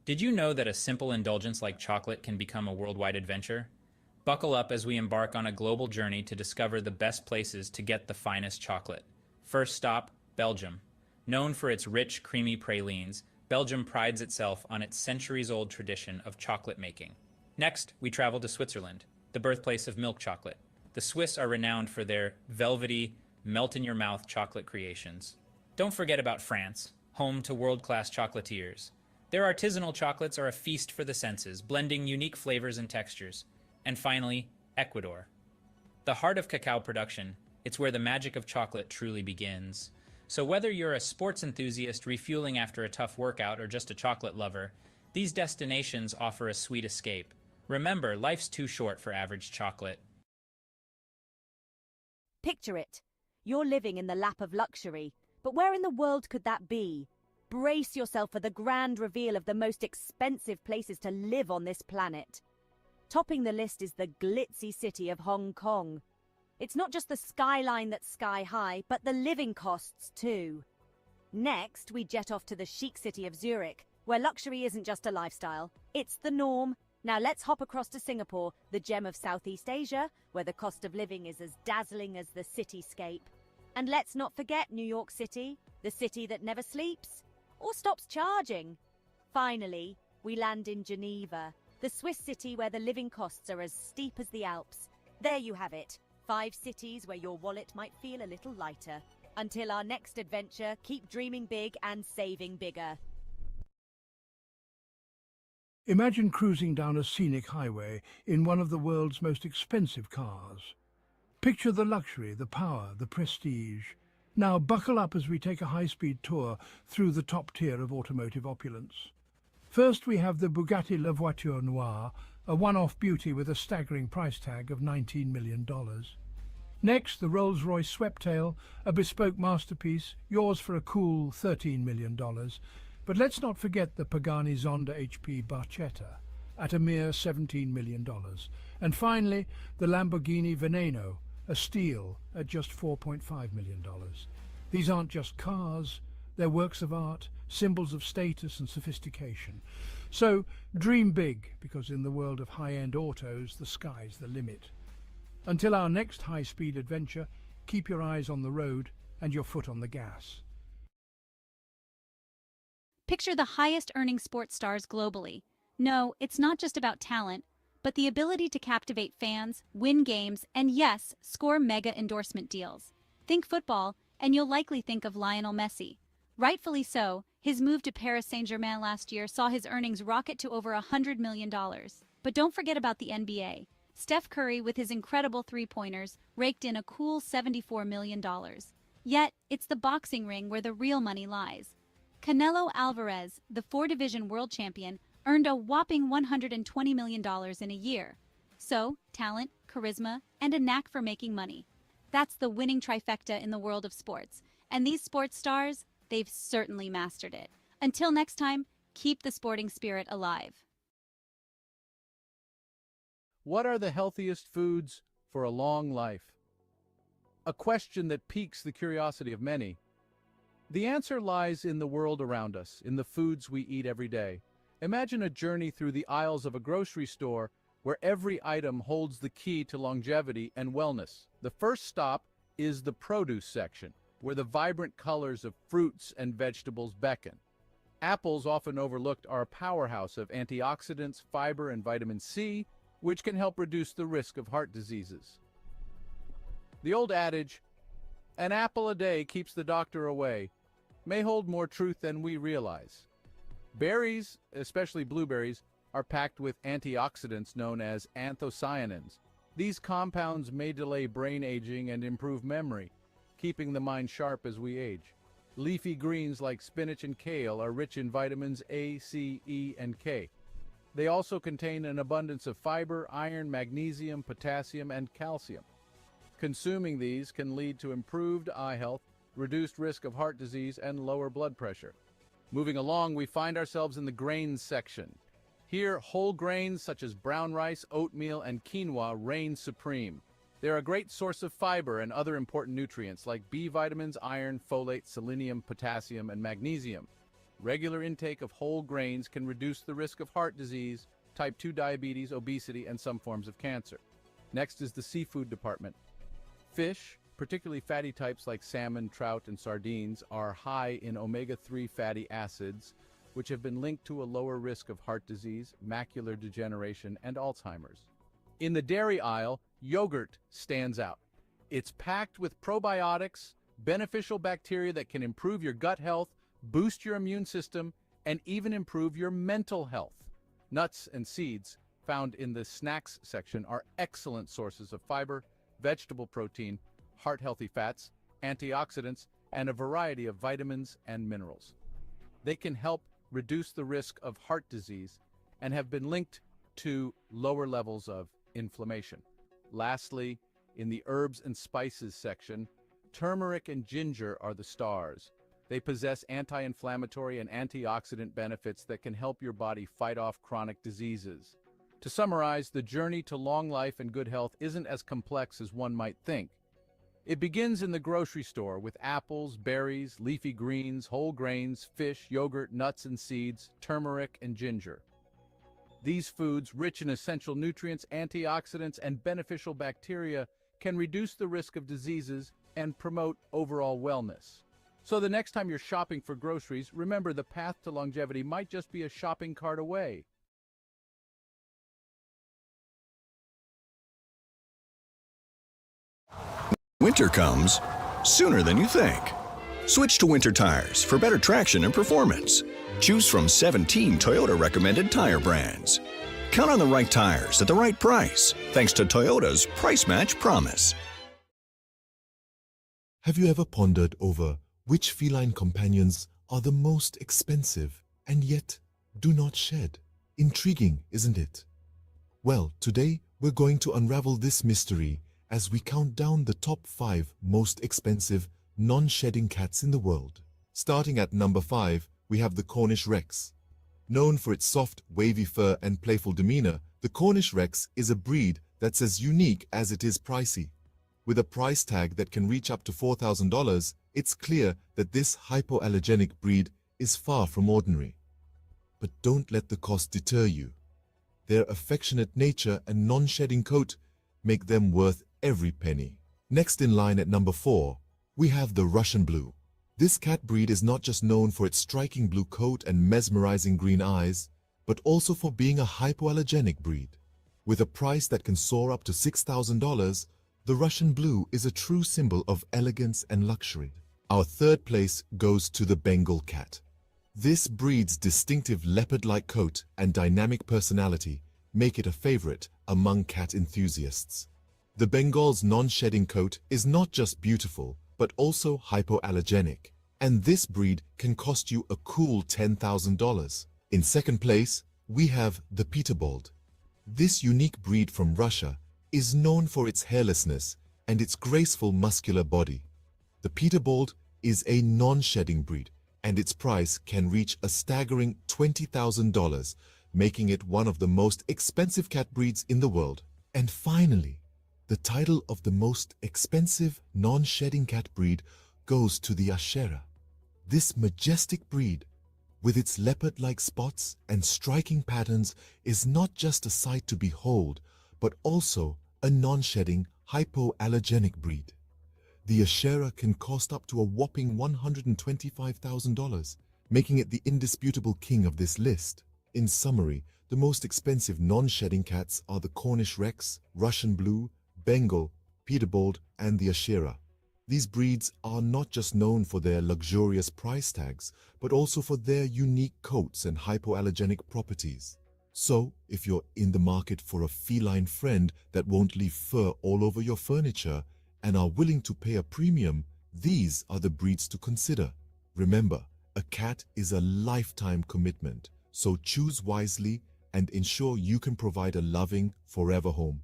Did you know that a simple indulgence like chocolate can become a worldwide adventure? Buckle up as we embark on a global journey to discover the best places to get the finest chocolate. First stop, Belgium. Known for its rich, creamy pralines, Belgium prides itself on its centuries-old tradition of chocolate making. Next, we travel to Switzerland, the birthplace of milk chocolate. The Swiss are renowned for their velvety, melt-in-your-mouth chocolate creations. Don't forget about France, home to world-class chocolatiers. Their artisanal chocolates are a feast for the senses, blending unique flavors and textures. And finally, Ecuador. The heart of cacao production, it's where the magic of chocolate truly begins. So whether you're a sports enthusiast refueling after a tough workout or just a chocolate lover, these destinations offer a sweet escape. Remember, life's too short for average chocolate. Picture it. You're living in the lap of luxury, but where in the world could that be? Brace yourself for the grand reveal of the most expensive places to live on this planet. Topping the list is the glitzy city of Hong Kong. It's not just the skyline that's sky high, but the living costs too. Next, we jet off to the chic city of Zurich, where luxury isn't just a lifestyle, it's the norm. Now let's hop across to Singapore, the gem of Southeast Asia, where the cost of living is as dazzling as the cityscape. And let's not forget New York City, the city that never sleeps or stops charging. Finally, we land in Geneva, the Swiss city where the living costs are as steep as the Alps. There you have it, 5 cities where your wallet might feel a little lighter. Until our next adventure, keep dreaming big and saving bigger. Imagine cruising down a scenic highway in one of the world's most expensive cars. Picture the luxury, the power, the prestige. Now buckle up as we take a high-speed tour through the top tier of automotive opulence. First we have the Bugatti La Voiture Noire, a one-off beauty with a staggering price tag of $19 million. Next, the Rolls-Royce Sweptail, a bespoke masterpiece, yours for a cool $13 million. But let's not forget the Pagani Zonda HP Barchetta, at a mere $17 million. And finally, the Lamborghini Veneno, a steal at just $4.5 million. These aren't just cars, they're works of art, symbols of status and sophistication. So dream big, because in the world of high-end autos, the sky's the limit. Until our next high-speed adventure, keep your eyes on the road and your foot on the gas. Picture the highest earning sports stars globally. No, it's not just about talent, but the ability to captivate fans, win games, and yes, score mega endorsement deals. Think football, and you'll likely think of Lionel Messi. Rightfully so, his move to Paris Saint-Germain last year saw his earnings rocket to over $100 million. But don't forget about the NBA. Steph Curry, with his incredible three-pointers, raked in a cool $74 million. Yet, it's the boxing ring where the real money lies. Canelo Alvarez, the four-division world champion, earned a whopping $120 million in a year. So, talent, charisma, and a knack for making money. That's the winning trifecta in the world of sports. And these sports stars, they've certainly mastered it. Until next time, keep the sporting spirit alive. What are the healthiest foods for a long life? A question that piques the curiosity of many. The answer lies in the world around us, in the foods we eat every day. Imagine a journey through the aisles of a grocery store where every item holds the key to longevity and wellness. The first stop is the produce section, where the vibrant colors of fruits and vegetables beckon. Apples, often overlooked, are a powerhouse of antioxidants, fiber, and vitamin C, which can help reduce the risk of heart diseases. The old adage, "An apple a day keeps the doctor away," may hold more truth than we realize. Berries, especially blueberries, are packed with antioxidants known as anthocyanins. These compounds may delay brain aging and improve memory, keeping the mind sharp as we age. Leafy greens like spinach and kale are rich in vitamins A, C, E, and K. They also contain an abundance of fiber, iron, magnesium, potassium, and calcium. Consuming these can lead to improved eye health, reduced risk of heart disease, and lower blood pressure. Moving along, we find ourselves in the grains section. Here, whole grains such as brown rice, oatmeal, and quinoa reign supreme. They're a great source of fiber and other important nutrients like B vitamins, iron, folate, selenium, potassium, and magnesium. Regular intake of whole grains can reduce the risk of heart disease, type 2 diabetes, obesity, and some forms of cancer. Next is the seafood department. Fish, particularly fatty types like salmon, trout, and sardines, are high in omega-3 fatty acids, which have been linked to a lower risk of heart disease, macular degeneration, and Alzheimer's. In the dairy aisle, yogurt stands out. It's packed with probiotics, beneficial bacteria that can improve your gut health, boost your immune system, and even improve your mental health. Nuts and seeds, found in the snacks section, are excellent sources of fiber, vegetable protein, heart-healthy fats, antioxidants, and a variety of vitamins and minerals. They can help reduce the risk of heart disease and have been linked to lower levels of inflammation. Lastly, in the herbs and spices section, turmeric and ginger are the stars. They possess anti-inflammatory and antioxidant benefits that can help your body fight off chronic diseases. To summarize, the journey to long life and good health isn't as complex as one might think. It begins in the grocery store with apples, berries, leafy greens, whole grains, fish, yogurt, nuts and seeds, turmeric, and ginger. These foods, rich in essential nutrients, antioxidants, and beneficial bacteria, can reduce the risk of diseases and promote overall wellness. So the next time you're shopping for groceries, remember the path to longevity might just be a shopping cart away. Winter comes sooner than you think. Switch to Winter tires for better traction and performance. Choose from 17 Toyota recommended tire brands. Count on the right tires at the right price, thanks to Toyota's Price Match Promise. Have you ever pondered over which feline companions are the most expensive and yet do not shed? Intriguing, isn't it? Well, today we're going to unravel this mystery as we count down the top 5 most expensive non-shedding cats in the world. Starting at number 5, we have the Cornish Rex. Known for its soft, wavy fur and playful demeanor, the Cornish Rex is a breed that's as unique as it is pricey. With a price tag that can reach up to $4,000, it's clear that this hypoallergenic breed is far from ordinary. But don't let the cost deter you. Their affectionate nature and non-shedding coat make them worth every penny. Next in line at number 4, we have the Russian Blue. This cat breed is not just known for its striking blue coat and mesmerizing green eyes, but also for being a hypoallergenic breed. With a price that can soar up to $6,000, the Russian Blue is a true symbol of elegance and luxury. Our third place goes to the Bengal cat. This breed's distinctive leopard-like coat and dynamic personality make it a favorite among cat enthusiasts. The Bengal's non-shedding coat is not just beautiful, but also hypoallergenic, and this breed can cost you a cool $10,000. In second place, we have the Peterbold. This unique breed from Russia is known for its hairlessness and its graceful muscular body. The Peterbold is a non-shedding breed, and its price can reach a staggering $20,000, making it one of the most expensive cat breeds in the world. And finally, the title of the most expensive non-shedding cat breed goes to the Ashera. This majestic breed, with its leopard-like spots and striking patterns, is not just a sight to behold, but also a non-shedding, hypoallergenic breed. The Ashera can cost up to a whopping $125,000, making it the indisputable king of this list. In summary, the most expensive non-shedding cats are the Cornish Rex, Russian Blue, Bengal, Peterbold, and the Ashera. These breeds are not just known for their luxurious price tags, but also for their unique coats and hypoallergenic properties. So, if you're in the market for a feline friend that won't leave fur all over your furniture and are willing to pay a premium, these are the breeds to consider. Remember, a cat is a lifetime commitment, so choose wisely and ensure you can provide a loving, forever home.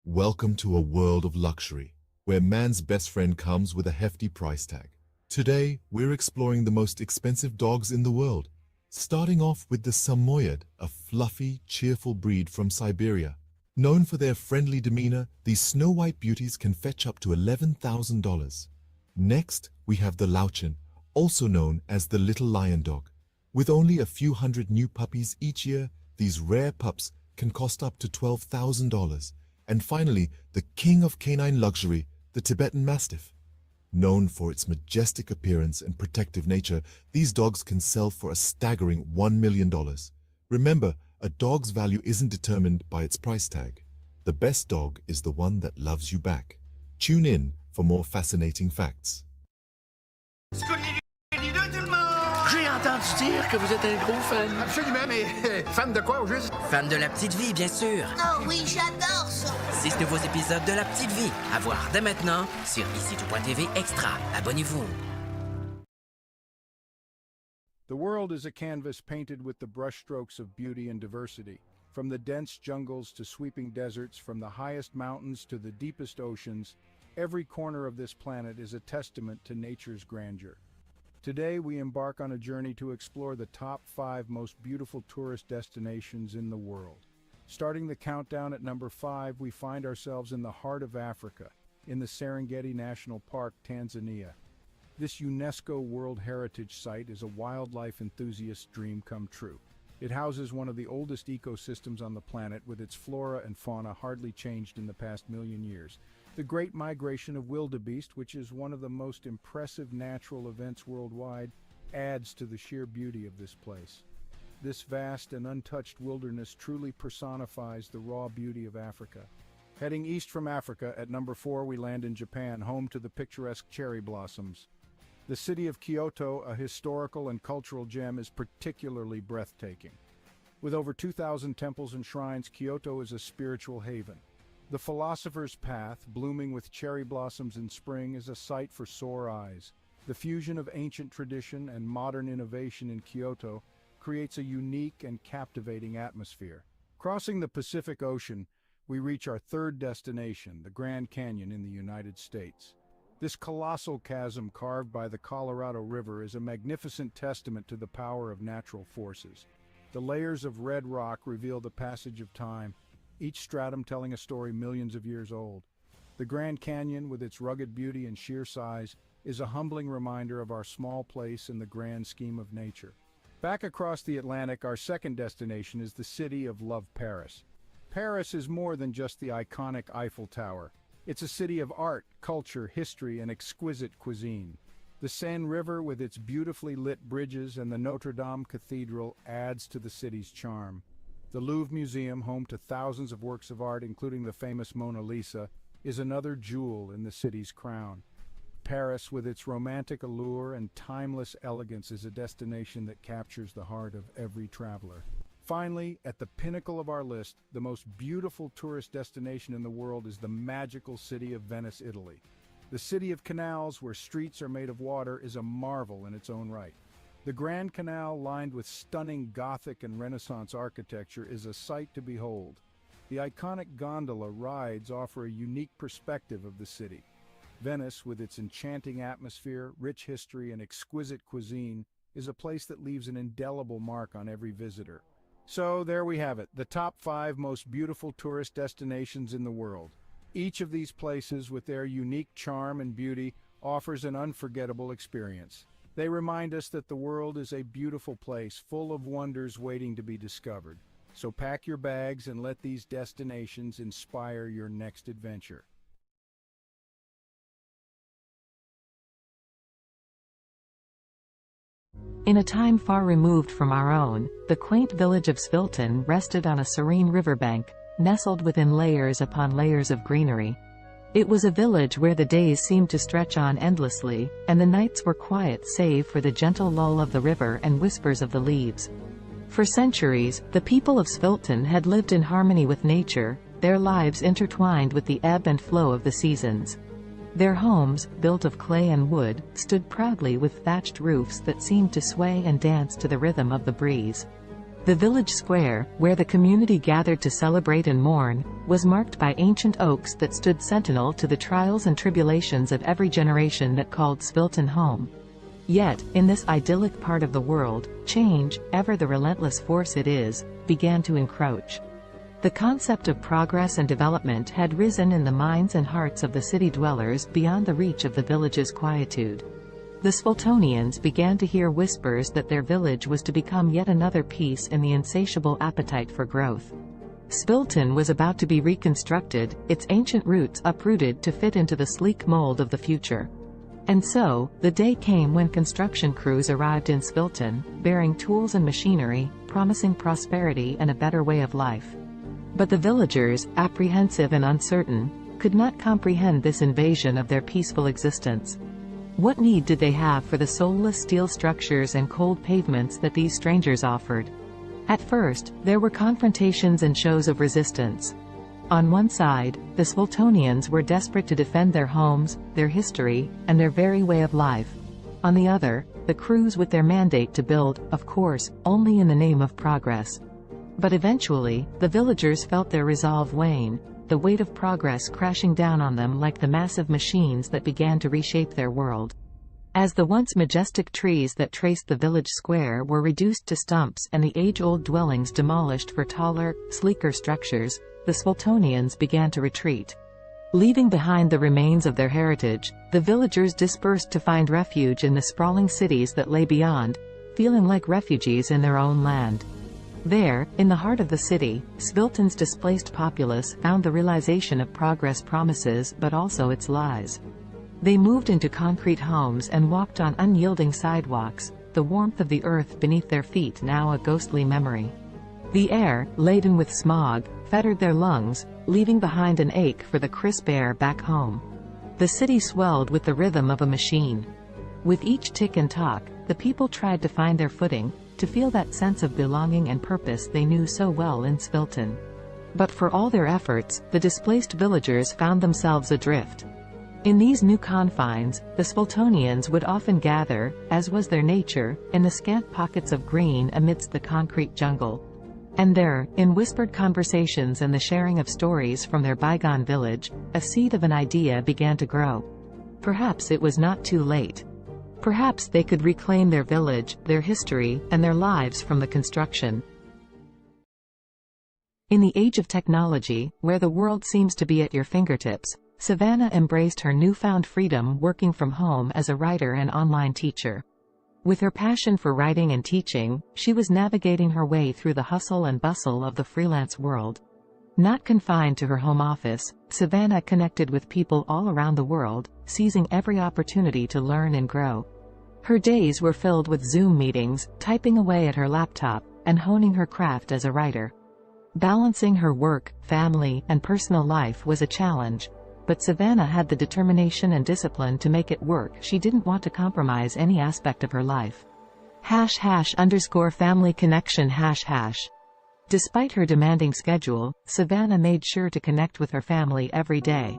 Welcome to a world of luxury, where man's best friend comes with a hefty price tag. Today, we're exploring the most expensive dogs in the world, starting off with the Samoyed, a fluffy, cheerful breed from Siberia. Known for their friendly demeanor, these snow-white beauties can fetch up to $11,000. Next, we have the Lauchin, also known as the little lion dog. With only a few hundred new puppies each year, these rare pups can cost up to $12,000. And finally, the king of canine luxury, the Tibetan Mastiff. Known for its majestic appearance and protective nature, these dogs can sell for a staggering $1 million. Remember, a dog's value isn't determined by its price tag. The best dog is the one that loves you back. Tune in for more fascinating facts. J'ai entendu dire que vous êtes un gros fan. Absolument, mais fan de quoi au juste? Fan de La Petite Vie, bien sûr. Oh oui, j'adore ça. 6 nouveaux épisodes de La Petite Vie à voir dès maintenant sur ici.tv Extra. Abonnez-vous. The world is a canvas painted with the brushstrokes of beauty and diversity. From the dense jungles to sweeping deserts, from the highest mountains to the deepest oceans, every corner of this planet is a testament to nature's grandeur. Today, we embark on a journey to explore the top 5 most beautiful tourist destinations in the world. Starting the countdown at number 5, we find ourselves in the heart of Africa, in the Serengeti National Park, Tanzania. This UNESCO World Heritage Site is a wildlife enthusiast's dream come true. It houses one of the oldest ecosystems on the planet, with its flora and fauna hardly changed in the past million years. The Great Migration of Wildebeest, which is one of the most impressive natural events worldwide, adds to the sheer beauty of this place. This vast and untouched wilderness truly personifies the raw beauty of Africa. Heading east from Africa, at number 4 we land in Japan, home to the picturesque cherry blossoms. The city of Kyoto, a historical and cultural gem, is particularly breathtaking. With over 2,000 temples and shrines, Kyoto is a spiritual haven. The Philosopher's Path, blooming with cherry blossoms in spring, is a sight for sore eyes. The fusion of ancient tradition and modern innovation in Kyoto creates a unique and captivating atmosphere. Crossing the Pacific Ocean, we reach our third destination, the Grand Canyon in the United States. This colossal chasm carved by the Colorado River is a magnificent testament to the power of natural forces. The layers of red rock reveal the passage of time, each stratum telling a story millions of years old. The Grand Canyon, with its rugged beauty and sheer size, is a humbling reminder of our small place in the grand scheme of nature. Back across the Atlantic, our second destination is the city of love, Paris. Paris is more than just the iconic Eiffel Tower. It's a city of art, culture, history, and exquisite cuisine. The Seine River, with its beautifully lit bridges, and the Notre Dame Cathedral adds to the city's charm. The Louvre Museum, home to thousands of works of art, including the famous Mona Lisa, is another jewel in the city's crown. Paris, with its romantic allure and timeless elegance, is a destination that captures the heart of every traveler. Finally, at the pinnacle of our list, the most beautiful tourist destination in the world is the magical city of Venice, Italy. The city of canals, where streets are made of water, is a marvel in its own right. The Grand Canal, lined with stunning Gothic and Renaissance architecture, is a sight to behold. The iconic gondola rides offer a unique perspective of the city. Venice, with its enchanting atmosphere, rich history, and exquisite cuisine, is a place that leaves an indelible mark on every visitor. So there we have it, the top 5 most beautiful tourist destinations in the world. Each of these places, with their unique charm and beauty, offers an unforgettable experience. They remind us that the world is a beautiful place, full of wonders waiting to be discovered. So pack your bags and let these destinations inspire your next adventure. In a time far removed from our own, the quaint village of Svilton rested on a serene riverbank, nestled within layers upon layers of greenery. It was a village where the days seemed to stretch on endlessly, and the nights were quiet save for the gentle lull of the river and whispers of the leaves. For centuries, the people of Svilton had lived in harmony with nature, their lives intertwined with the ebb and flow of the seasons. Their homes, built of clay and wood, stood proudly with thatched roofs that seemed to sway and dance to the rhythm of the breeze. The village square, where the community gathered to celebrate and mourn, was marked by ancient oaks that stood sentinel to the trials and tribulations of every generation that called Svilton home. Yet, in this idyllic part of the world, change, ever the relentless force it is, began to encroach. The concept of progress and development had risen in the minds and hearts of the city dwellers beyond the reach of the village's quietude. The Sviltonians began to hear whispers that their village was to become yet another piece in the insatiable appetite for growth. Svilton was about to be reconstructed, its ancient roots uprooted to fit into the sleek mold of the future. And so, the day came when construction crews arrived in Svilton, bearing tools and machinery, promising prosperity and a better way of life. But the villagers, apprehensive and uncertain, could not comprehend this invasion of their peaceful existence. What need did they have for the soulless steel structures and cold pavements that these strangers offered? At first, there were confrontations and shows of resistance. On one side, the Sviltonians were desperate to defend their homes, their history, and their very way of life. On the other, the crews with their mandate to build, of course, only in the name of progress. But eventually, the villagers felt their resolve wane, the weight of progress crashing down on them like the massive machines that began to reshape their world. As the once majestic trees that traced the village square were reduced to stumps and the age-old dwellings demolished for taller, sleeker structures, the Sviltonians began to retreat. Leaving behind the remains of their heritage, the villagers dispersed to find refuge in the sprawling cities that lay beyond, feeling like refugees in their own land. There, in the heart of the city, Svilton's displaced populace found the realization of progress promises but also its lies. They moved into concrete homes and walked on unyielding sidewalks, the warmth of the earth beneath their feet now a ghostly memory. The air, laden with smog, fettered their lungs, leaving behind an ache for the crisp air back home. The city swelled with the rhythm of a machine. With each tick and tock, the people tried to find their footing, to feel that sense of belonging and purpose they knew so well in Svilton. But for all their efforts, the displaced villagers found themselves adrift. In these new confines, the Sviltonians would often gather, as was their nature, in the scant pockets of green amidst the concrete jungle. And there, in whispered conversations and the sharing of stories from their bygone village, a seed of an idea began to grow. Perhaps it was not too late. Perhaps they could reclaim their village, their history, and their lives from the construction. In the age of technology, where the world seems to be at your fingertips, Savannah embraced her newfound freedom working from home as a writer and online teacher. With her passion for writing and teaching, she was navigating her way through the hustle and bustle of the freelance world. Not confined to her home office, Savannah connected with people all around the world, seizing every opportunity to learn and grow. Her days were filled with Zoom meetings, typing away at her laptop, and honing her craft as a writer. Balancing her work, family, and personal life was a challenge, but Savannah had the determination and discipline to make it work. She didn't want to compromise any aspect of her life. #family connection #. Despite her demanding schedule, Savannah made sure to connect with her family every day.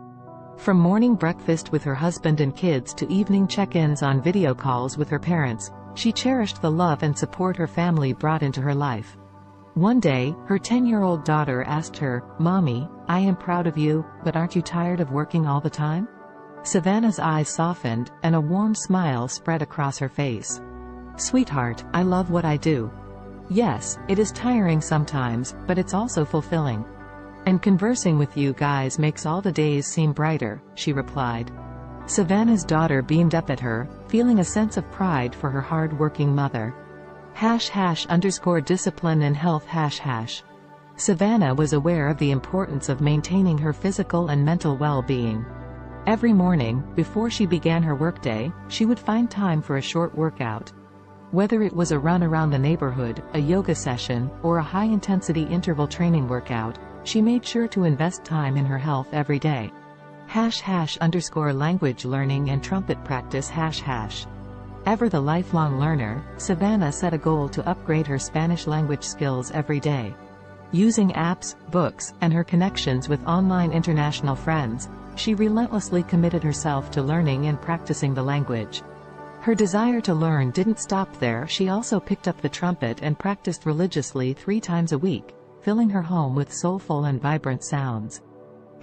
From morning breakfast with her husband and kids to evening check-ins on video calls with her parents, she cherished the love and support her family brought into her life. One day, her 10-year-old daughter asked her, "Mommy, I am proud of you, but aren't you tired of working all the time?" Savannah's eyes softened, and a warm smile spread across her face. "Sweetheart, I love what I do. Yes, it is tiring sometimes, but it's also fulfilling. And conversing with you guys makes all the days seem brighter," she replied. Savannah's daughter beamed up at her, feeling a sense of pride for her hard-working mother. #discipline and health #. Savannah was aware of the importance of maintaining her physical and mental well-being. Every morning, before she began her workday, she would find time for a short workout. Whether it was a run around the neighborhood, a yoga session, or a high-intensity interval training workout, she made sure to invest time in her health every day. #language learning and trumpet practice #. Ever the lifelong learner, Savannah set a goal to upgrade her Spanish language skills every day. Using apps, books, and her connections with online international friends, she relentlessly committed herself to learning and practicing the language. Her desire to learn didn't stop there. She also picked up the trumpet and practiced religiously 3 times a week, filling her home with soulful and vibrant sounds.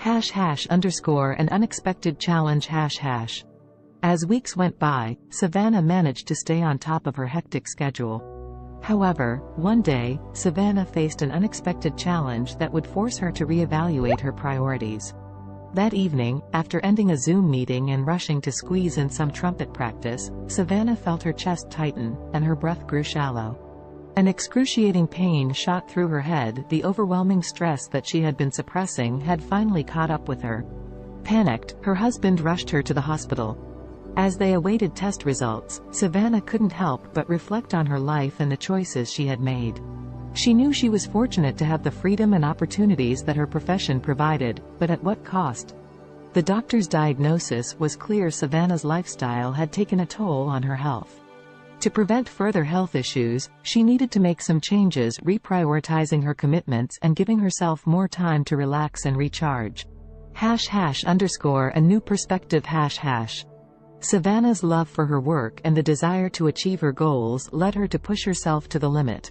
#an unexpected challenge #. As weeks went by, Savannah managed to stay on top of her hectic schedule. However, one day, Savannah faced an unexpected challenge that would force her to reevaluate her priorities. That evening, after ending a Zoom meeting and rushing to squeeze in some trumpet practice, Savannah felt her chest tighten, and her breath grew shallow. An excruciating pain shot through her head. The overwhelming stress that she had been suppressing had finally caught up with her. Panicked, her husband rushed her to the hospital. As they awaited test results, Savannah couldn't help but reflect on her life and the choices she had made. She knew she was fortunate to have the freedom and opportunities that her profession provided, but at what cost? The doctor's diagnosis was clear. Savannah's lifestyle had taken a toll on her health. To prevent further health issues, she needed to make some changes, reprioritizing her commitments and giving herself more time to relax and recharge. #a new perspective #. Savannah's love for her work and the desire to achieve her goals led her to push herself to the limit.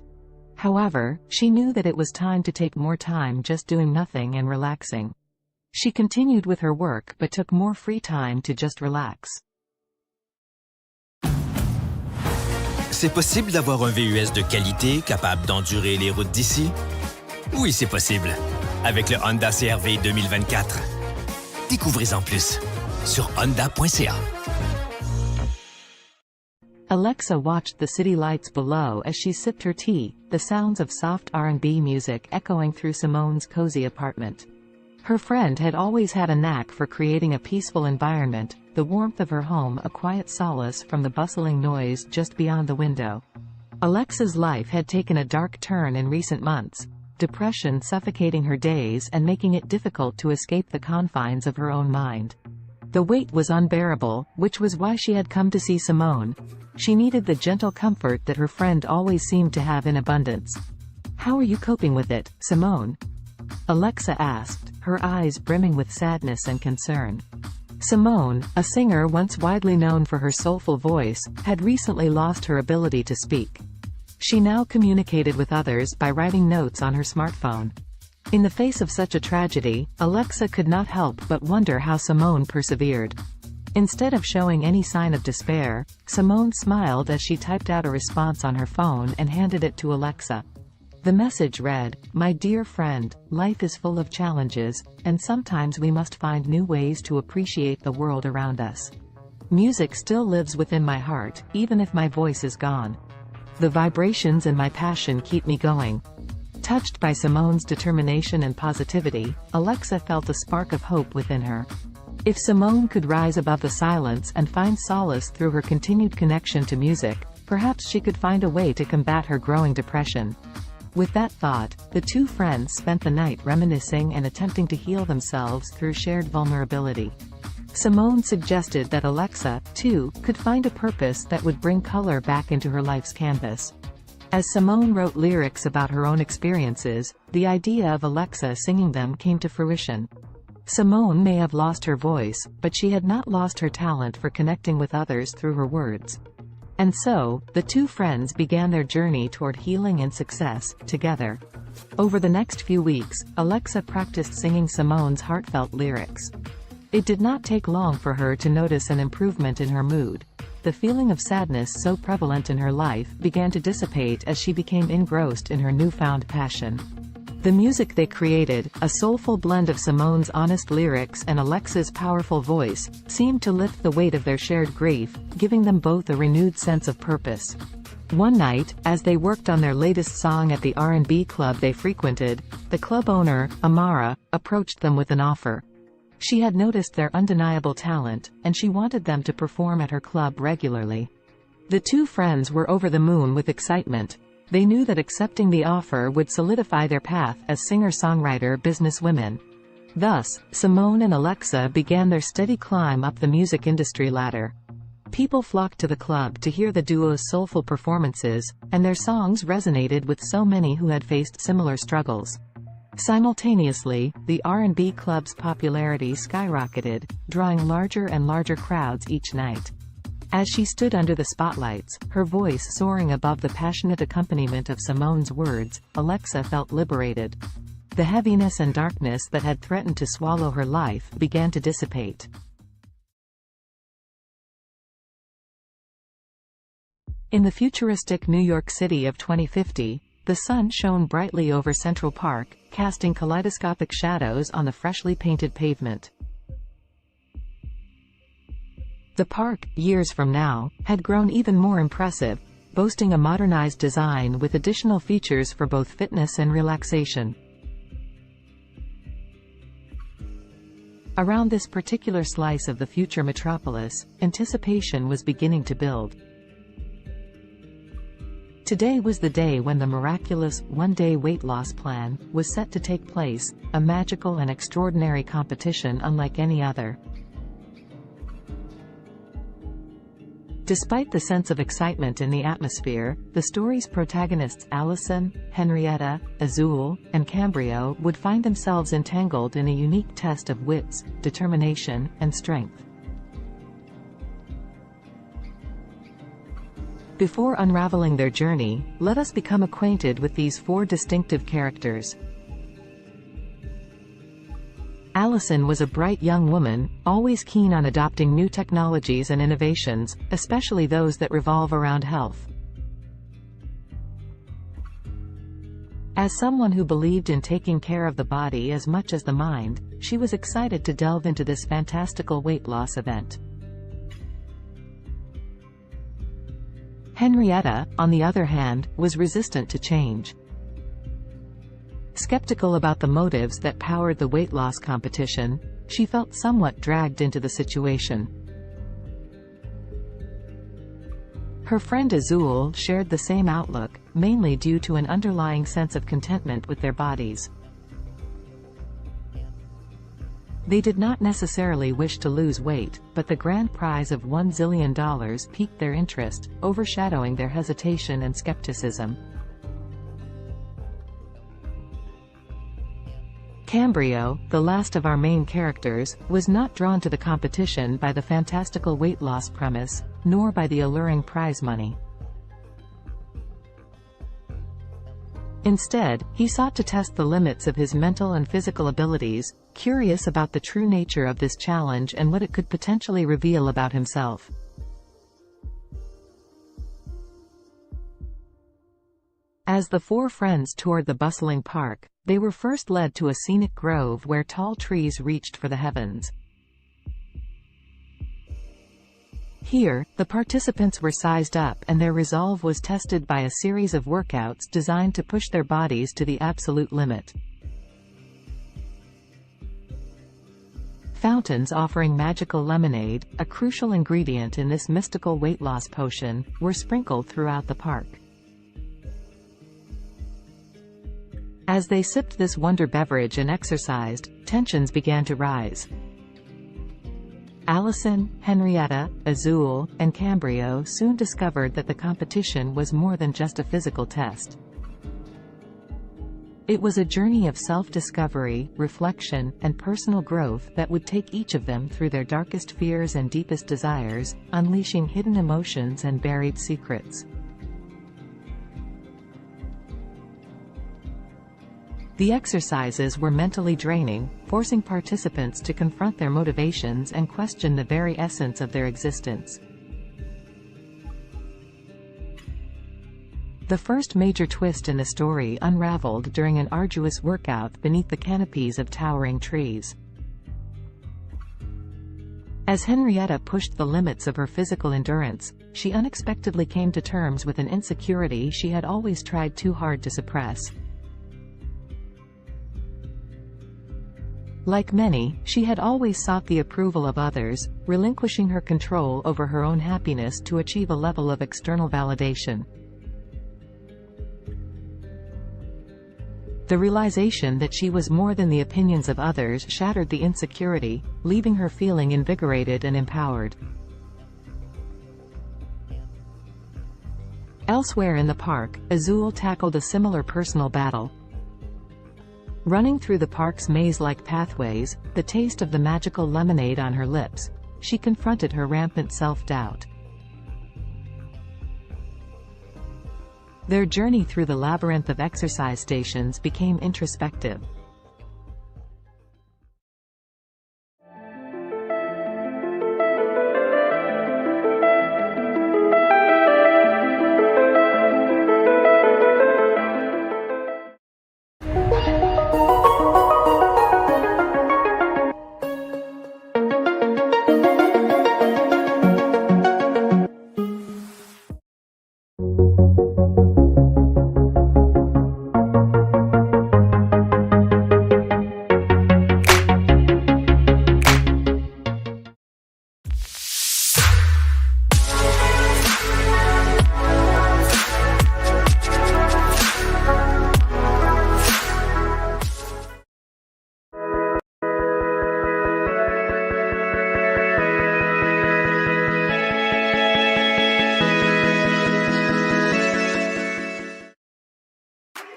However, she knew that it was time to take more time just doing nothing and relaxing. She continued with her work but took more free time to just relax. C'est possible d'avoir un VUS de qualité capable d'endurer les routes d'ici? Oui, c'est possible. Avec le Honda CR-V 2024. Découvrez-en plus sur honda.ca. Alexa watched the city lights below as she sipped her tea, the sounds of soft R&B music echoing through Simone's cozy apartment. Her friend had always had a knack for creating a peaceful environment, the warmth of her home a quiet solace from the bustling noise just beyond the window. Alexa's life had taken a dark turn in recent months, depression suffocating her days and making it difficult to escape the confines of her own mind. The weight was unbearable, which was why she had come to see Simone. She needed the gentle comfort that her friend always seemed to have in abundance. "How are you coping with it, Simone?" Alexa asked, her eyes brimming with sadness and concern. Simone, a singer once widely known for her soulful voice, had recently lost her ability to speak. She now communicated with others by writing notes on her smartphone. In the face of such a tragedy, Alexa could not help but wonder how Simone persevered. Instead of showing any sign of despair, Simone smiled as she typed out a response on her phone and handed it to Alexa. The message read, "My dear friend, life is full of challenges, and sometimes we must find new ways to appreciate the world around us. Music still lives within my heart, even if my voice is gone. The vibrations and my passion keep me going. Touched by Simone's determination and positivity, Alexa felt a spark of hope within her. If Simone could rise above the silence and find solace through her continued connection to music, perhaps she could find a way to combat her growing depression. With that thought, the two friends spent the night reminiscing and attempting to heal themselves through shared vulnerability. Simone suggested that Alexa, too, could find a purpose that would bring color back into her life's canvas. As Simone wrote lyrics about her own experiences, the idea of Alexa singing them came to fruition. Simone may have lost her voice, but she had not lost her talent for connecting with others through her words. And so, the two friends began their journey toward healing and success, together. Over the next few weeks, Alexa practiced singing Simone's heartfelt lyrics. It did not take long for her to notice an improvement in her mood. The feeling of sadness so prevalent in her life began to dissipate as she became engrossed in her newfound passion. The music they created, a soulful blend of Simone's honest lyrics and Alexa's powerful voice, seemed to lift the weight of their shared grief, giving them both a renewed sense of purpose. One night, as they worked on their latest song at the R&B club they frequented, the club owner, Amara, approached them with an offer. She had noticed their undeniable talent, and she wanted them to perform at her club regularly. The two friends were over the moon with excitement. They knew that accepting the offer would solidify their path as singer-songwriter businesswomen. Thus, Simone and Alexa began their steady climb up the music industry ladder. People flocked to the club to hear the duo's soulful performances, and their songs resonated with so many who had faced similar struggles. Simultaneously, the R&B club's popularity skyrocketed, drawing larger and larger crowds each night. As she stood under the spotlights, her voice soaring above the passionate accompaniment of Simone's words, Alexa felt liberated. The heaviness and darkness that had threatened to swallow her life began to dissipate. In the futuristic New York City of 2050, the sun shone brightly over Central Park, casting kaleidoscopic shadows on the freshly painted pavement. The park, years from now, had grown even more impressive, boasting a modernized design with additional features for both fitness and relaxation. Around this particular slice of the future metropolis, anticipation was beginning to build. Today was the day when the miraculous one-day weight loss plan was set to take place, a magical and extraordinary competition unlike any other. Despite the sense of excitement in the atmosphere, the story's protagonists Allison, Henrietta, Azul, and Cambrio would find themselves entangled in a unique test of wits, determination, and strength. Before unraveling their journey, let us become acquainted with these four distinctive characters. Allison was a bright young woman, always keen on adopting new technologies and innovations, especially those that revolve around health. As someone who believed in taking care of the body as much as the mind, she was excited to delve into this fantastical weight loss event. Henrietta, on the other hand, was resistant to change. Skeptical about the motives that powered the weight loss competition, she felt somewhat dragged into the situation. Her friend Azul shared the same outlook, mainly due to an underlying sense of contentment with their bodies. They did not necessarily wish to lose weight, but the grand prize of $1 zillion piqued their interest, overshadowing their hesitation and skepticism. Cambrio, the last of our main characters, was not drawn to the competition by the fantastical weight loss premise, nor by the alluring prize money. Instead, he sought to test the limits of his mental and physical abilities, curious about the true nature of this challenge and what it could potentially reveal about himself. As the four friends toured the bustling park, they were first led to a scenic grove where tall trees reached for the heavens. Here, the participants were sized up and their resolve was tested by a series of workouts designed to push their bodies to the absolute limit. Fountains offering magical lemonade, a crucial ingredient in this mystical weight loss potion, were sprinkled throughout the park. As they sipped this wonder beverage and exercised, tensions began to rise. Allison, Henrietta, Azul, and Cambrio soon discovered that the competition was more than just a physical test. It was a journey of self-discovery, reflection, and personal growth that would take each of them through their darkest fears and deepest desires, unleashing hidden emotions and buried secrets. The exercises were mentally draining, forcing participants to confront their motivations and question the very essence of their existence. The first major twist in the story unraveled during an arduous workout beneath the canopies of towering trees. As Henrietta pushed the limits of her physical endurance, she unexpectedly came to terms with an insecurity she had always tried too hard to suppress. Like many, she had always sought the approval of others, relinquishing her control over her own happiness to achieve a level of external validation. The realization that she was more than the opinions of others shattered the insecurity, leaving her feeling invigorated and empowered. Elsewhere in the park, Azul tackled a similar personal battle. Running through the park's maze-like pathways, the taste of the magical lemonade on her lips, she confronted her rampant self-doubt. Their journey through the labyrinth of exercise stations became introspective.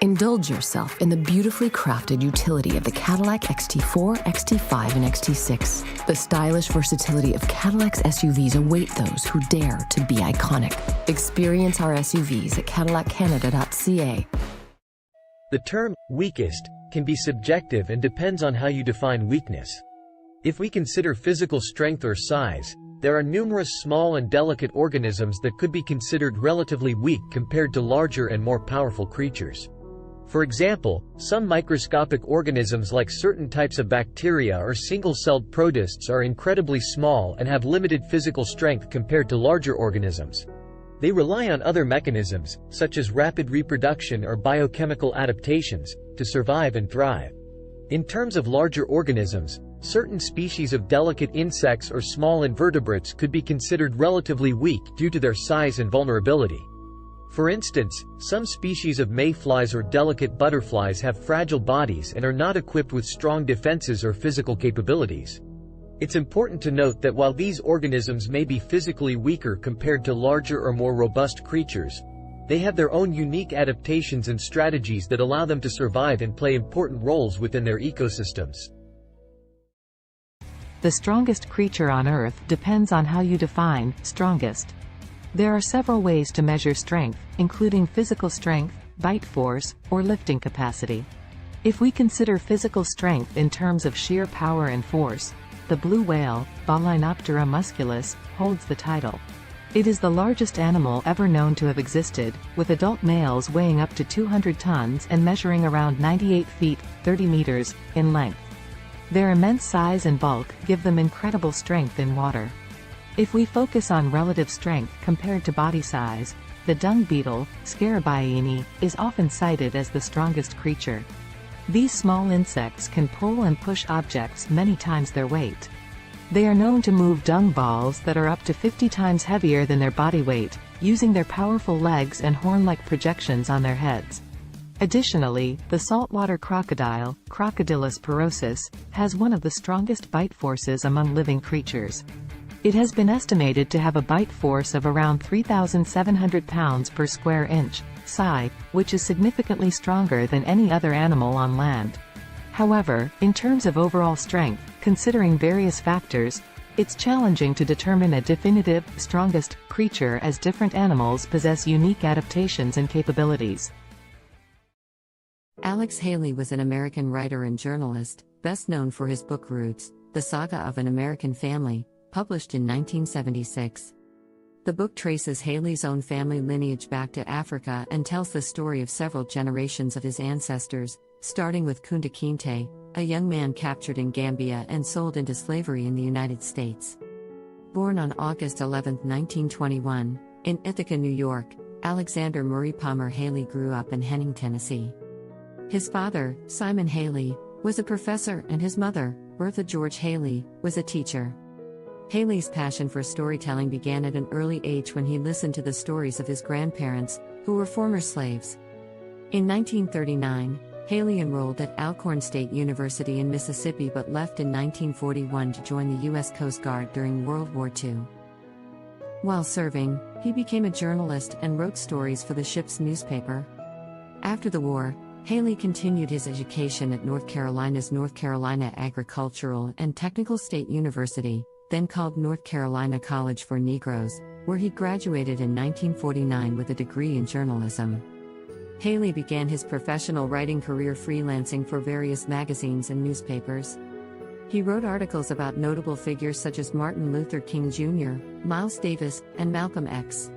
Indulge yourself in the beautifully crafted utility of the Cadillac XT4, XT5, and XT6. The stylish versatility of Cadillac's SUVs await those who dare to be iconic. Experience our SUVs at cadillaccanada.ca. The term weakest can be subjective and depends on how you define weakness. If we consider physical strength or size, there are numerous small and delicate organisms that could be considered relatively weak compared to larger and more powerful creatures. For example, some microscopic organisms like certain types of bacteria or single-celled protists are incredibly small and have limited physical strength compared to larger organisms. They rely on other mechanisms, such as rapid reproduction or biochemical adaptations, to survive and thrive. In terms of larger organisms, certain species of delicate insects or small invertebrates could be considered relatively weak due to their size and vulnerability. For instance, some species of mayflies or delicate butterflies have fragile bodies and are not equipped with strong defenses or physical capabilities. It's important to note that while these organisms may be physically weaker compared to larger or more robust creatures, they have their own unique adaptations and strategies that allow them to survive and play important roles within their ecosystems. The strongest creature on Earth depends on how you define strongest. There are several ways to measure strength, including physical strength, bite force, or lifting capacity. If we consider physical strength in terms of sheer power and force, the blue whale, Balaenoptera musculus, holds the title. It is the largest animal ever known to have existed, with adult males weighing up to 200 tons and measuring around 98 feet, 30 meters, in length. Their immense size and bulk give them incredible strength in water. If we focus on relative strength compared to body size, the dung beetle, Scarabaeini, is often cited as the strongest creature. These small insects can pull and push objects many times their weight. They are known to move dung balls that are up to 50 times heavier than their body weight, using their powerful legs and horn-like projections on their heads. Additionally, the saltwater crocodile, Crocodylus porosus, has one of the strongest bite forces among living creatures. It has been estimated to have a bite force of around 3,700 pounds per square inch, psi, which is significantly stronger than any other animal on land. However, in terms of overall strength, considering various factors, it's challenging to determine a definitive, strongest creature as different animals possess unique adaptations and capabilities. Alex Haley was an American writer and journalist, best known for his book Roots, The Saga of an American Family, published in 1976. The book traces Haley's own family lineage back to Africa and tells the story of several generations of his ancestors, starting with Kunta Kinte, a young man captured in Gambia and sold into slavery in the United States. Born on August 11, 1921, in Ithaca, New York, Alexander Murray Palmer Haley grew up in Henning, Tennessee. His father, Simon Haley, was a professor and his mother, Bertha George Haley, was a teacher. Haley's passion for storytelling began at an early age when he listened to the stories of his grandparents, who were former slaves. In 1939, Haley enrolled at Alcorn State University in Mississippi but left in 1941 to join the U.S. Coast Guard during World War II. While serving, he became a journalist and wrote stories for the ship's newspaper. After the war, Haley continued his education at North Carolina's North Carolina Agricultural and Technical State University, then called North Carolina College for Negroes, where he graduated in 1949 with a degree in journalism. Haley began his professional writing career freelancing for various magazines and newspapers. He wrote articles about notable figures such as Martin Luther King Jr., Miles Davis, and Malcolm X.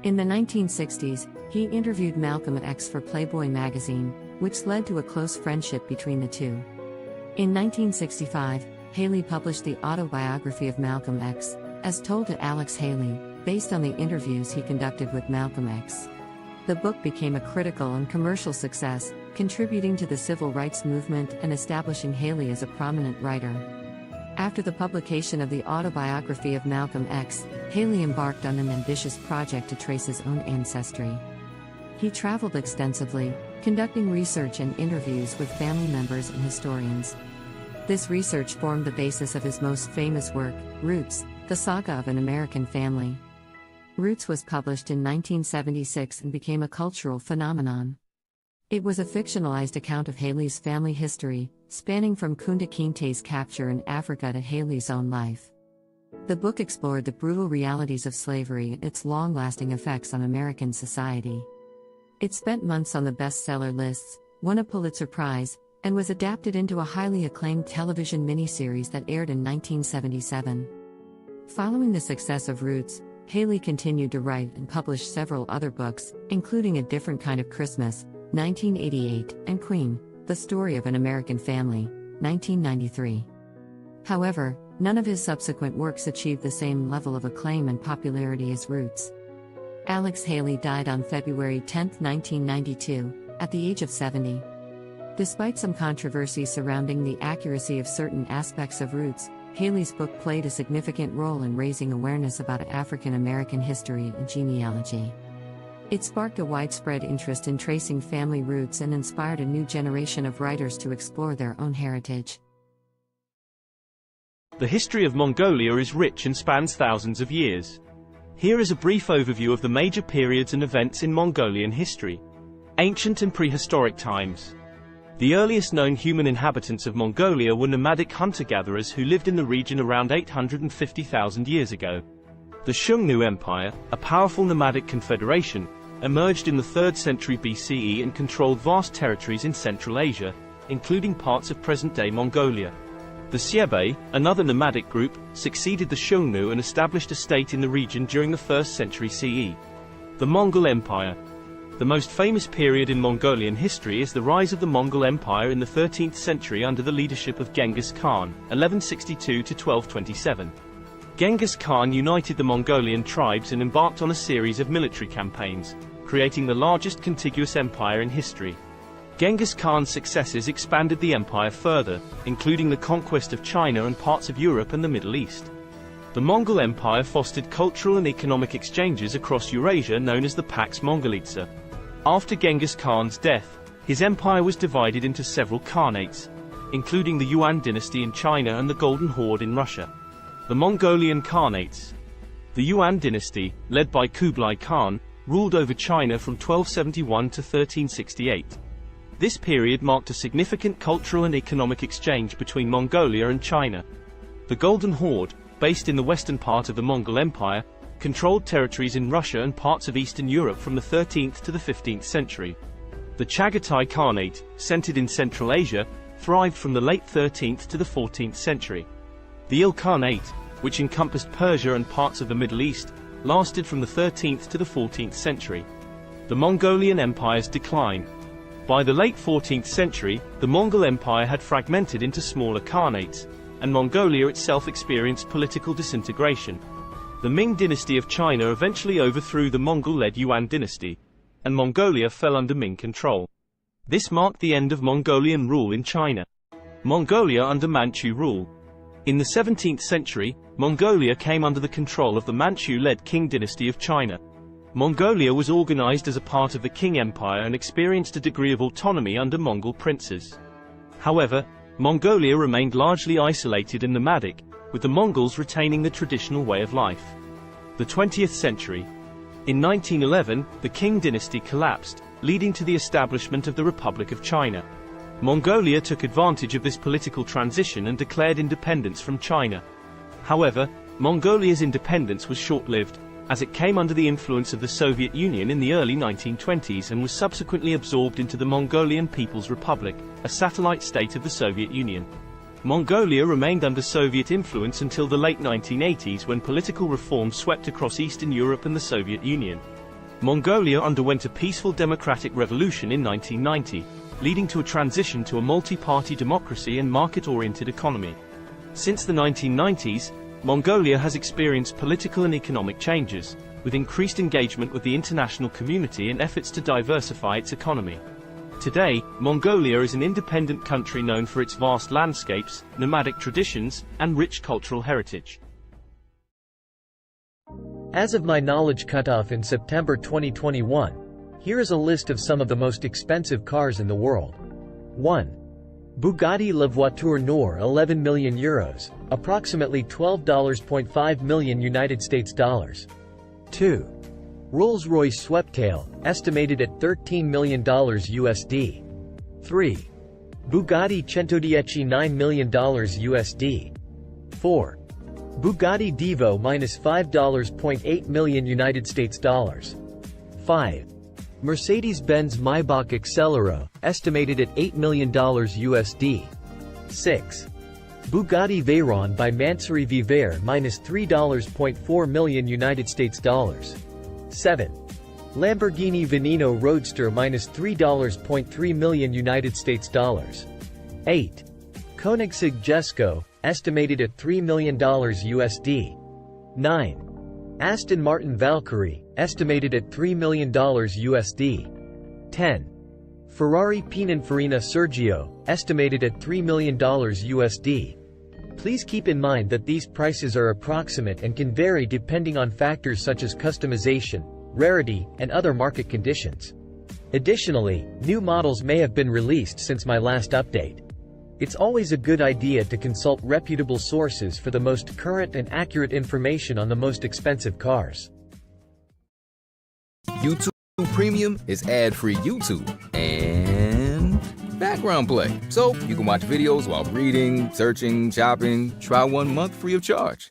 In the 1960s, he interviewed Malcolm X for Playboy magazine, which led to a close friendship between the two. In 1965, Haley published the autobiography of Malcolm X, as told to Alex Haley, based on the interviews he conducted with Malcolm X. The book became a critical and commercial success, contributing to the civil rights movement and establishing Haley as a prominent writer. After the publication of the autobiography of Malcolm X, Haley embarked on an ambitious project to trace his own ancestry. He traveled extensively, conducting research and interviews with family members and historians. This research formed the basis of his most famous work, Roots, The Saga of an American Family. Roots was published in 1976 and became a cultural phenomenon. It was a fictionalized account of Haley's family history, spanning from Kunta Kinte's capture in Africa to Haley's own life. The book explored the brutal realities of slavery and its long-lasting effects on American society. It spent months on the bestseller lists, won a Pulitzer Prize, and was adapted into a highly acclaimed television miniseries that aired in 1977. Following the success of Roots, Haley continued to write and publish several other books, including A Different Kind of Christmas, 1988, and Queen, The Story of an American Family, 1993. However, none of his subsequent works achieved the same level of acclaim and popularity as Roots. Alex Haley died on February 10, 1992, at the age of 70. Despite some controversy surrounding the accuracy of certain aspects of Roots, Haley's book played a significant role in raising awareness about African American history and genealogy. It sparked a widespread interest in tracing family roots and inspired a new generation of writers to explore their own heritage. The history of Mongolia is rich and spans thousands of years. Here is a brief overview of the major periods and events in Mongolian history. Ancient and prehistoric times. The earliest known human inhabitants of Mongolia were nomadic hunter-gatherers who lived in the region around 850,000 years ago. The Xiongnu Empire, a powerful nomadic confederation, emerged in the 3rd century BCE and controlled vast territories in Central Asia, including parts of present-day Mongolia. The Xiebe, another nomadic group, succeeded the Xiongnu and established a state in the region during the 1st century CE. The Mongol Empire. The most famous period in Mongolian history is the rise of the Mongol Empire in the 13th century under the leadership of Genghis Khan, 1162 to 1227. Genghis Khan united the Mongolian tribes and embarked on a series of military campaigns, creating the largest contiguous empire in history. Genghis Khan's successes expanded the empire further, including the conquest of China and parts of Europe and the Middle East. The Mongol Empire fostered cultural and economic exchanges across Eurasia known as the Pax Mongolica. After Genghis Khan's death, his empire was divided into several khanates, including the Yuan dynasty in China and the Golden Horde in Russia. The Mongolian Khanates. The Yuan dynasty, led by Kublai Khan, ruled over China from 1271 to 1368. This period marked a significant cultural and economic exchange between Mongolia and China. The Golden Horde, based in the western part of the Mongol Empire, controlled territories in Russia and parts of Eastern Europe from the 13th to the 15th century. The Chagatai Khanate, centered in Central Asia, thrived from the late 13th to the 14th century. The Ilkhanate, which encompassed Persia and parts of the Middle East, lasted from the 13th to the 14th century. The Mongolian Empire's decline. By the late 14th century, the Mongol Empire had fragmented into smaller khanates, and Mongolia itself experienced political disintegration. The Ming dynasty of China eventually overthrew the Mongol-led Yuan dynasty, and Mongolia fell under Ming control. This marked the end of Mongolian rule in China. Mongolia under Manchu rule. In the 17th century, Mongolia came under the control of the Manchu-led Qing dynasty of China. Mongolia was organized as a part of the Qing Empire and experienced a degree of autonomy under Mongol princes. However, Mongolia remained largely isolated and nomadic, with the Mongols retaining the traditional way of life. The 20th century. In 1911, the Qing dynasty collapsed, leading to the establishment of the Republic of China. Mongolia took advantage of this political transition and declared independence from China. However, Mongolia's independence was short-lived, as it came under the influence of the Soviet Union in the early 1920s and was subsequently absorbed into the Mongolian People's Republic, a satellite state of the Soviet Union. Mongolia remained under Soviet influence until the late 1980s when political reform swept across Eastern Europe and the Soviet Union. Mongolia underwent a peaceful democratic revolution in 1990, leading to a transition to a multi-party democracy and market-oriented economy. Since the 1990s, Mongolia has experienced political and economic changes, with increased engagement with the international community and efforts to diversify its economy. Today, Mongolia is an independent country known for its vast landscapes, nomadic traditions, and rich cultural heritage. As of my knowledge cutoff in September 2021, here is a list of some of the most expensive cars in the world. 1. Bugatti La Voiture Noire 11 million euros, approximately $12.5 million United States dollars. 2. Rolls-Royce Sweptail, estimated at $13 million USD. 3. Bugatti Centodieci $9 million USD. 4. Bugatti Divo -$5.8 million United States dollars. 5. Mercedes-Benz Maybach Accelero, estimated at $8 million USD. 6. Bugatti Veyron by Mansouri Vivere -$3.4 million United States dollars. 7. Lamborghini Veneno Roadster -$3.3 million United States dollars. 8. Koenigsegg Jesko, estimated at $3 million USD. 9. Aston Martin Valkyrie, estimated at $3 million USD. 10. Ferrari Pininfarina Sergio, estimated at $3 million USD. Please keep in mind that these prices are approximate and can vary depending on factors such as customization, rarity, and other market conditions. Additionally, new models may have been released since my last update. It's always a good idea to consult reputable sources for the most current and accurate information on the most expensive cars. YouTube Premium is ad-free YouTube and background play, so you can watch videos while reading, searching, shopping. Try 1 month free of charge.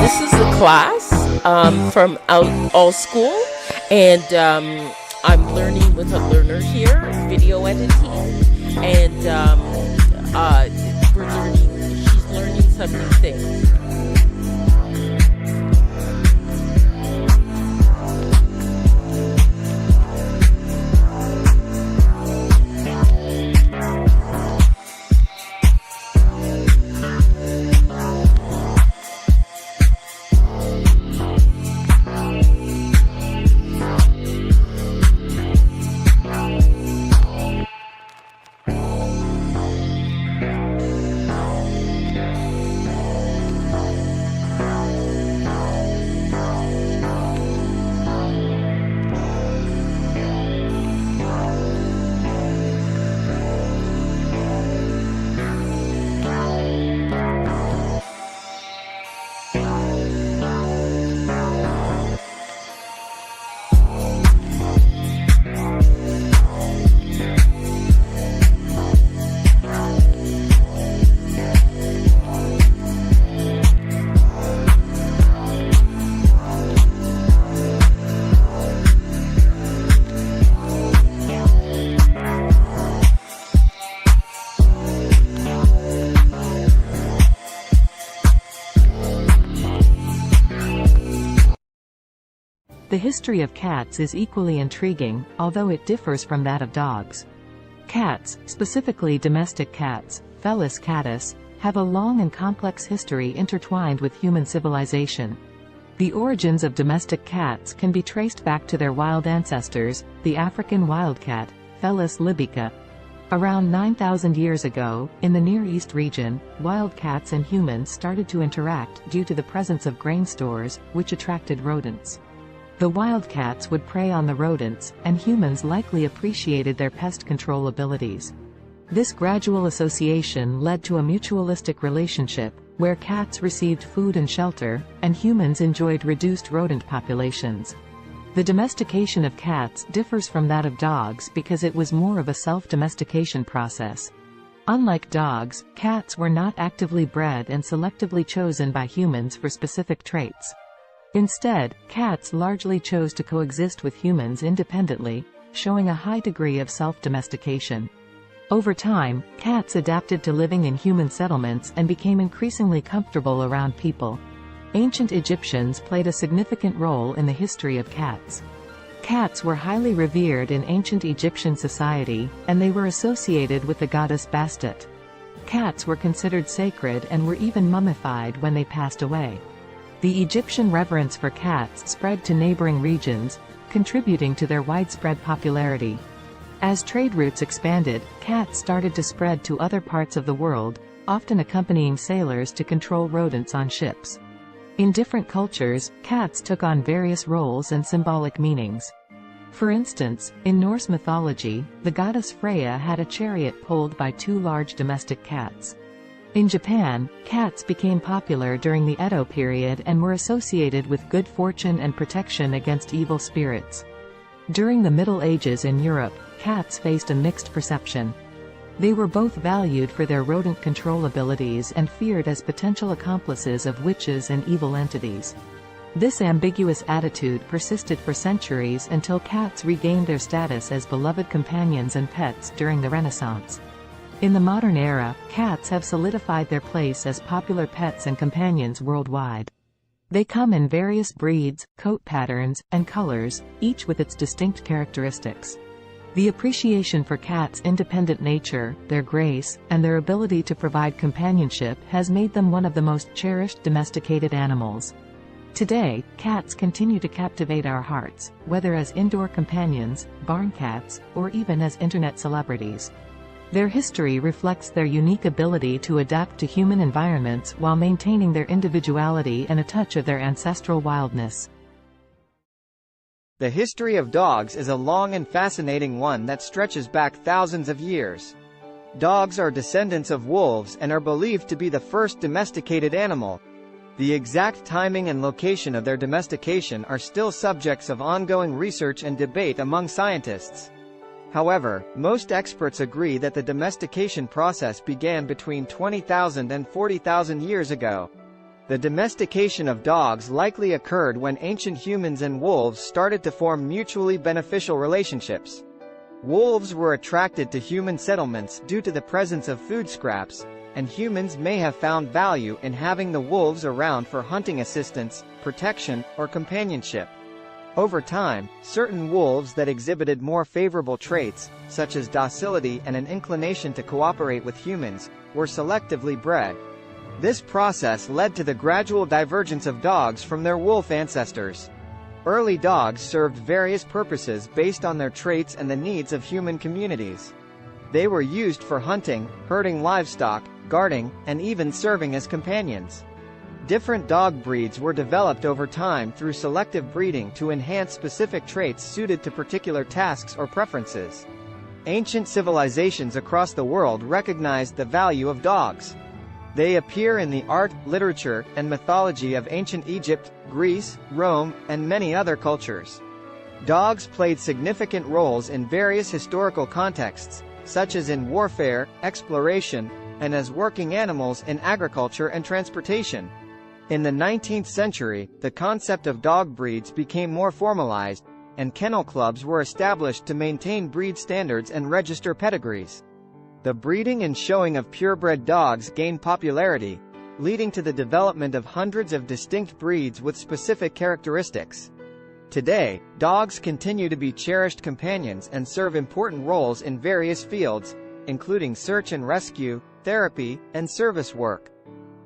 This is a class from All School, and I'm learning with a learner here, video editing, and she's learning some new things. The history of cats is equally intriguing, although it differs from that of dogs. Cats, specifically domestic cats, Felis catus, have a long and complex history intertwined with human civilization. The origins of domestic cats can be traced back to their wild ancestors, the African wildcat, Felis libica. Around 9,000 years ago, in the Near East region, wildcats and humans started to interact due to the presence of grain stores, which attracted rodents. The wildcats would prey on the rodents, and humans likely appreciated their pest control abilities. This gradual association led to a mutualistic relationship, where cats received food and shelter, and humans enjoyed reduced rodent populations. The domestication of cats differs from that of dogs because it was more of a self-domestication process. Unlike dogs, cats were not actively bred and selectively chosen by humans for specific traits. Instead, cats largely chose to coexist with humans independently, showing a high degree of self-domestication. Over time, cats adapted to living in human settlements and became increasingly comfortable around people. Ancient Egyptians played a significant role in the history of cats. Cats were highly revered in ancient Egyptian society, and they were associated with the goddess Bastet. Cats were considered sacred and were even mummified when they passed away. The Egyptian reverence for cats spread to neighboring regions, contributing to their widespread popularity. As trade routes expanded, cats started to spread to other parts of the world, often accompanying sailors to control rodents on ships. In different cultures, cats took on various roles and symbolic meanings. For instance, in Norse mythology, the goddess Freya had a chariot pulled by two large domestic cats. In Japan, cats became popular during the Edo period and were associated with good fortune and protection against evil spirits. During the Middle Ages in Europe, cats faced a mixed perception. They were both valued for their rodent control abilities and feared as potential accomplices of witches and evil entities. This ambiguous attitude persisted for centuries until cats regained their status as beloved companions and pets during the Renaissance. In the modern era, cats have solidified their place as popular pets and companions worldwide. They come in various breeds, coat patterns, and colors, each with its distinct characteristics. The appreciation for cats' independent nature, their grace, and their ability to provide companionship has made them one of the most cherished domesticated animals. Today, cats continue to captivate our hearts, whether as indoor companions, barn cats, or even as internet celebrities. Their history reflects their unique ability to adapt to human environments while maintaining their individuality and a touch of their ancestral wildness. The history of dogs is a long and fascinating one that stretches back thousands of years. Dogs are descendants of wolves and are believed to be the first domesticated animal. The exact timing and location of their domestication are still subjects of ongoing research and debate among scientists. However, most experts agree that the domestication process began between 20,000 and 40,000 years ago. The domestication of dogs likely occurred when ancient humans and wolves started to form mutually beneficial relationships. Wolves were attracted to human settlements due to the presence of food scraps, and humans may have found value in having the wolves around for hunting assistance, protection, or companionship. Over time, certain wolves that exhibited more favorable traits, such as docility and an inclination to cooperate with humans, were selectively bred. This process led to the gradual divergence of dogs from their wolf ancestors. Early dogs served various purposes based on their traits and the needs of human communities. They were used for hunting, herding livestock, guarding, and even serving as companions. Different dog breeds were developed over time through selective breeding to enhance specific traits suited to particular tasks or preferences. Ancient civilizations across the world recognized the value of dogs. They appear in the art, literature, and mythology of ancient Egypt, Greece, Rome, and many other cultures. Dogs played significant roles in various historical contexts, such as in warfare, exploration, and as working animals in agriculture and transportation. In the 19th century, the concept of dog breeds became more formalized, and kennel clubs were established to maintain breed standards and register pedigrees. The breeding and showing of purebred dogs gained popularity, leading to the development of hundreds of distinct breeds with specific characteristics. Today, dogs continue to be cherished companions and serve important roles in various fields, including search and rescue, therapy, and service work.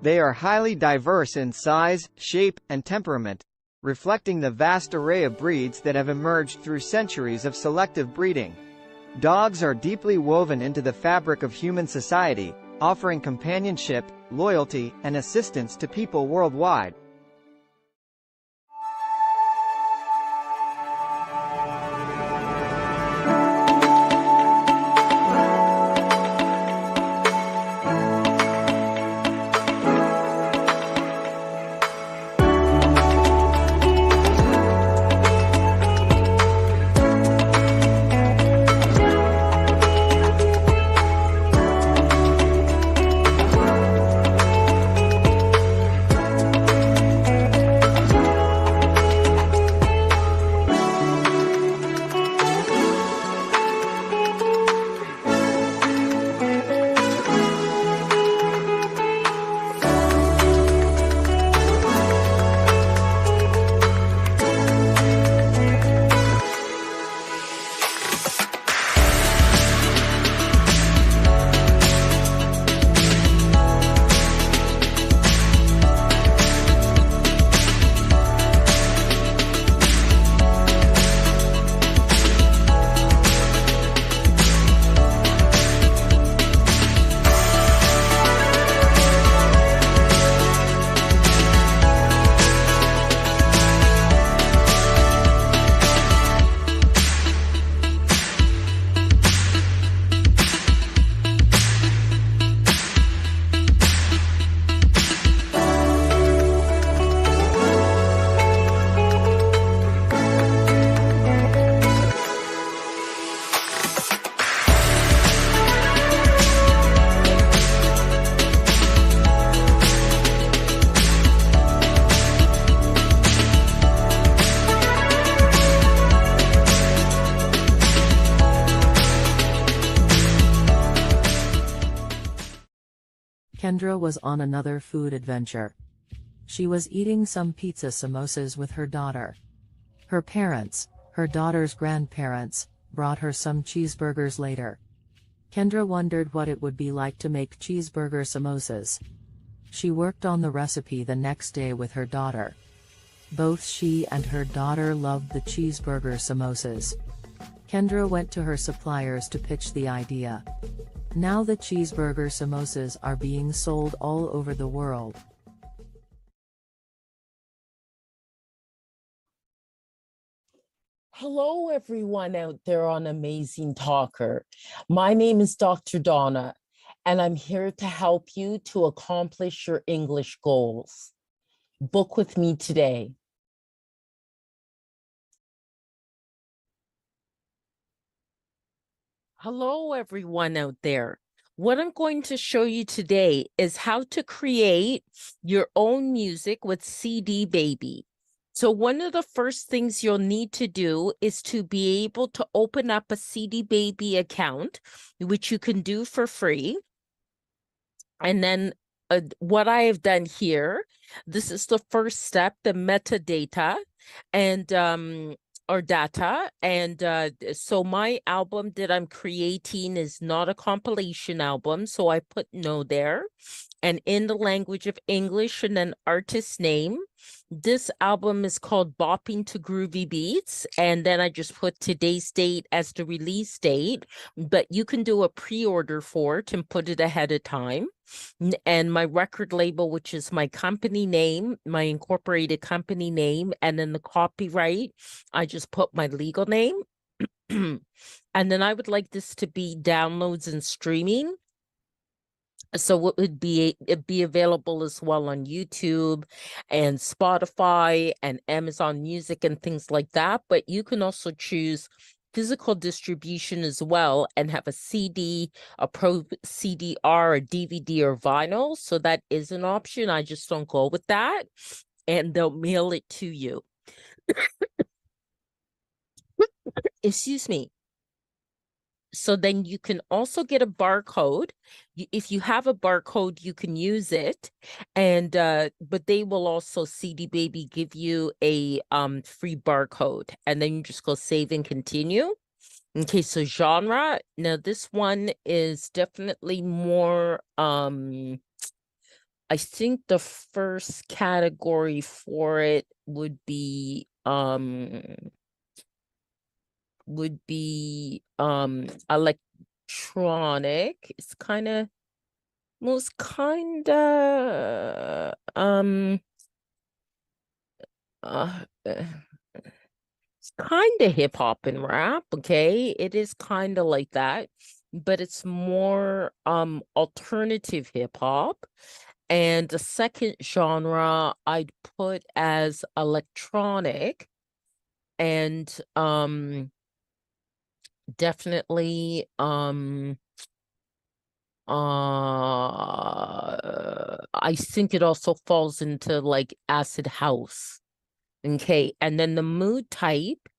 They are highly diverse in size, shape, and temperament, reflecting the vast array of breeds that have emerged through centuries of selective breeding. Dogs are deeply woven into the fabric of human society, offering companionship, loyalty, and assistance to people worldwide. Kendra was on another food adventure. She was eating some pizza samosas with her daughter. Her parents, her daughter's grandparents, brought her some cheeseburgers later. Kendra wondered what it would be like to make cheeseburger samosas. She worked on the recipe the next day with her daughter. Both she and her daughter loved the cheeseburger samosas. Kendra went to her suppliers to pitch the idea. Now the cheeseburger samosas are being sold all over the world. Hello, everyone out there on Amazing Talker. My name is Dr. Donna, and I'm here to help you to accomplish your English goals. Book with me today. Hello, everyone out there. What I'm going to show you today is how to create your own music with CD Baby. So one of the first things you'll need to do is to be able to open up a CD Baby account, which you can do for free. And then what I have done here, this is the first step, the metadata and or data. And so my album that I'm creating is not a compilation album. So I put no there. And in the language of English and then artist name. This album is called Bopping to Groovy Beats. And then I just put today's date as the release date. But you can do a pre-order for it and put it ahead of time. And my record label, which is my company name, my incorporated company name, and then the copyright, I just put my legal name. And then I would like this to be downloads and streaming. So it'd be available as well on YouTube and Spotify and Amazon Music and things like that. But you can also choose physical distribution as well and have a CD, a Pro CDR, a DVD, or vinyl. So that is an option. I just don't go with that. And they'll mail it to you. Excuse me. So then you can also get a barcode. If you have a barcode, you can use it. And but they will also, CD Baby, give you a free barcode. And then you just go save and continue. Okay, so genre. Now this one is definitely more I think the first category for it would be electronic. It's kind of most kind of it's kind of hip hop and rap. Okay, it is kind of like that, but it's more alternative hip hop. And the second genre I'd put as electronic, and definitely I think it also falls into like acid house. Okay, and then the mood type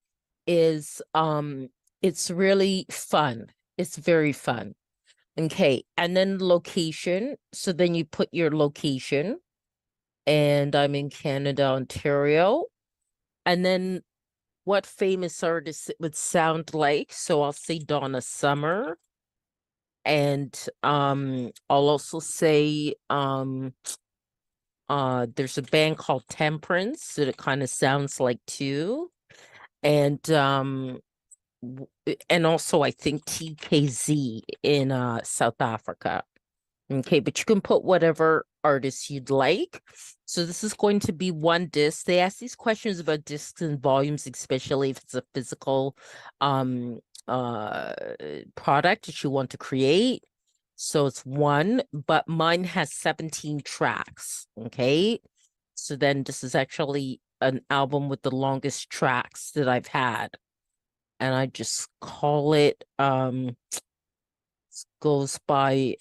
is it's really fun. It's very fun. Okay, and then location. So then you put your location, and I'm in Canada, Ontario. And then what famous artist it would sound like. So I'll say Donna Summer. And I'll also say there's a band called Temperance that it kind of sounds like too. And also I think TKZ in South Africa. Okay, but you can put whatever artist you'd like. So this is going to be one disc. They ask these questions about discs and volumes, especially if it's a physical product that you want to create. So it's one, but mine has 17 tracks. Okay, so then this is actually an album with the longest tracks that I've had. And I just call it goes by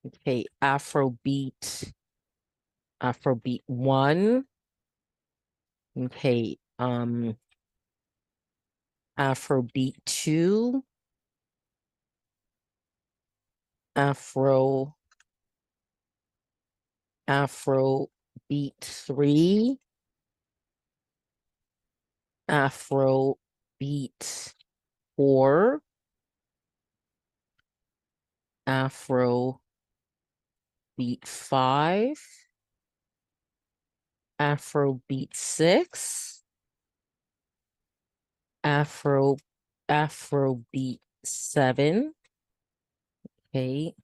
okay, Afrobeat 1. Okay, Afrobeat 2. Afrobeat 3. Afrobeat 4. Afrobeat 5. Afrobeat 6. Afrobeat 7. Okay.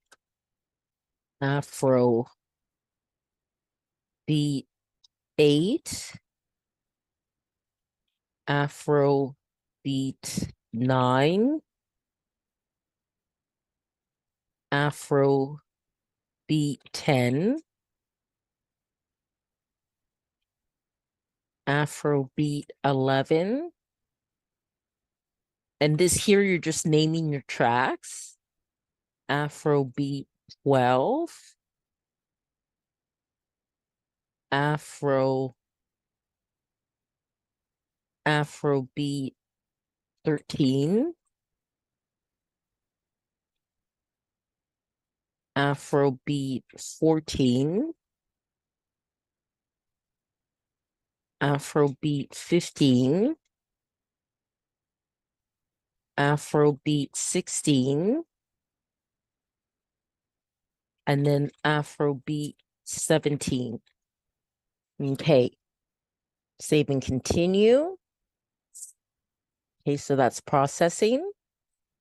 Afrobeat 8. Afrobeat 9. Afrobeat 10. Afrobeat 11. And this here, you're just naming your tracks. Afrobeat 12, Afrobeat 13, Afrobeat 14, Afrobeat 15, Afrobeat 16, and then Afrobeat 17. Okay, save and continue. Okay, so that's processing.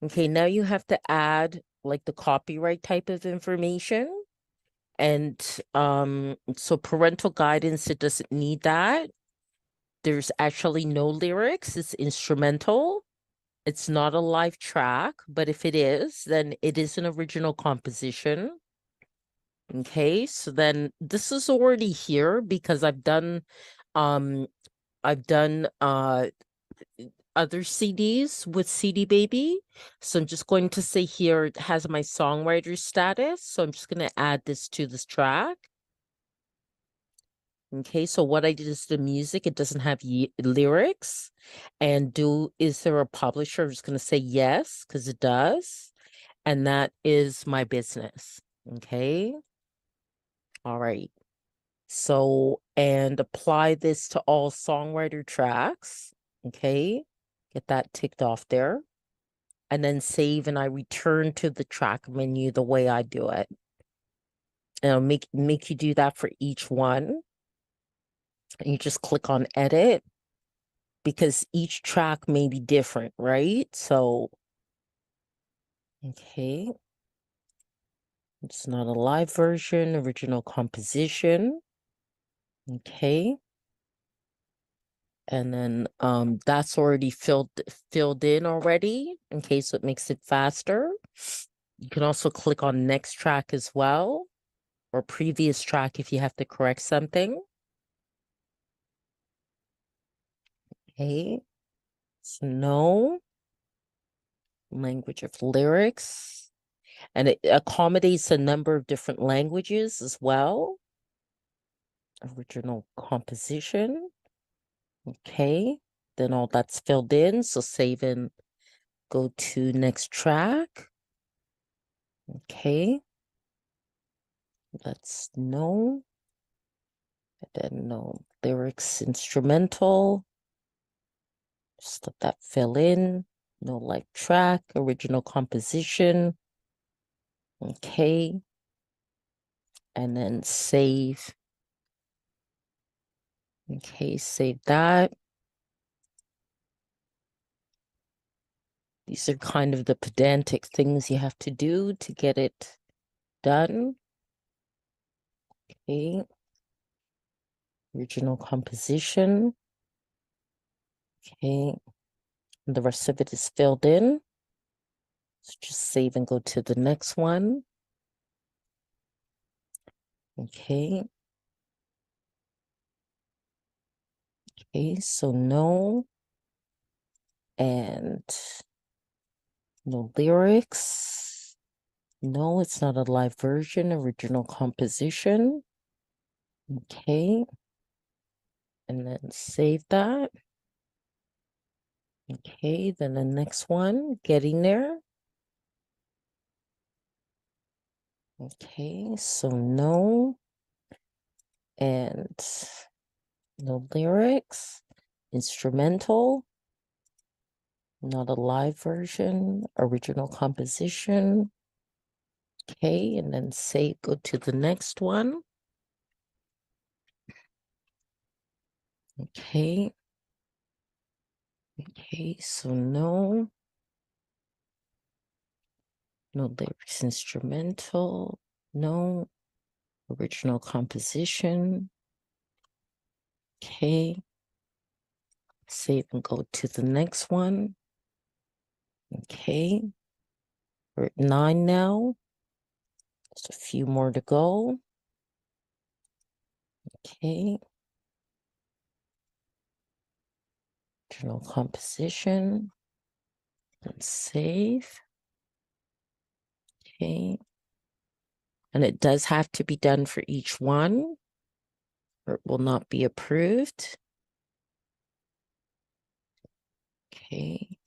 Okay, now you have to add like the copyright type of information. And so parental guidance, it doesn't need that. There's actually no lyrics, it's instrumental. It's not a live track, but if it is, then it is an original composition. Okay, so then this is already here because I've done other CDs with CD Baby. So I'm just going to say here it has my songwriter status. So I'm just going to add this to this track. Okay, so what I did is the music, it doesn't have lyrics. And is there a publisher? I'm just going to say yes, because it does. And that is my business. Okay. All right. So, and apply this to all songwriter tracks. Okay. Get that ticked off there. And then save, and I return to the track menu the way I do it. And I'll make you do that for each one. And you just click on edit because each track may be different, right? So, okay. It's not a live version, original composition. Okay. And then that's already filled in already. Okay, so it makes it faster. You can also click on next track as well, or previous track if you have to correct something. Okay, so no language of lyrics, and it accommodates a number of different languages as well. Original composition. Okay, then all that's filled in, so save and go to next track. Okay, that's no, and then no lyrics, instrumental. Just let that fill in. No live track, original composition. Okay, and then save. Okay, save that. These are kind of the pedantic things you have to do to get it done. Okay. Original composition. Okay. And the rest of it is filled in. So just save and go to the next one. Okay. Okay, so no. And no lyrics. No, it's not a live version, original composition. Okay. And then save that. Okay, then the next one, getting there. Okay, so no. And no lyrics. Instrumental. Not a live version. Original composition. Okay, and then save, go to the next one. Okay. Okay, so no. No lyrics, instrumental. No. Original composition. Okay. Save and go to the next one. Okay. We're at 9 now. Just a few more to go. Okay. Original composition. And save. Okay. And it does have to be done for each one, or it will not be approved. Okay.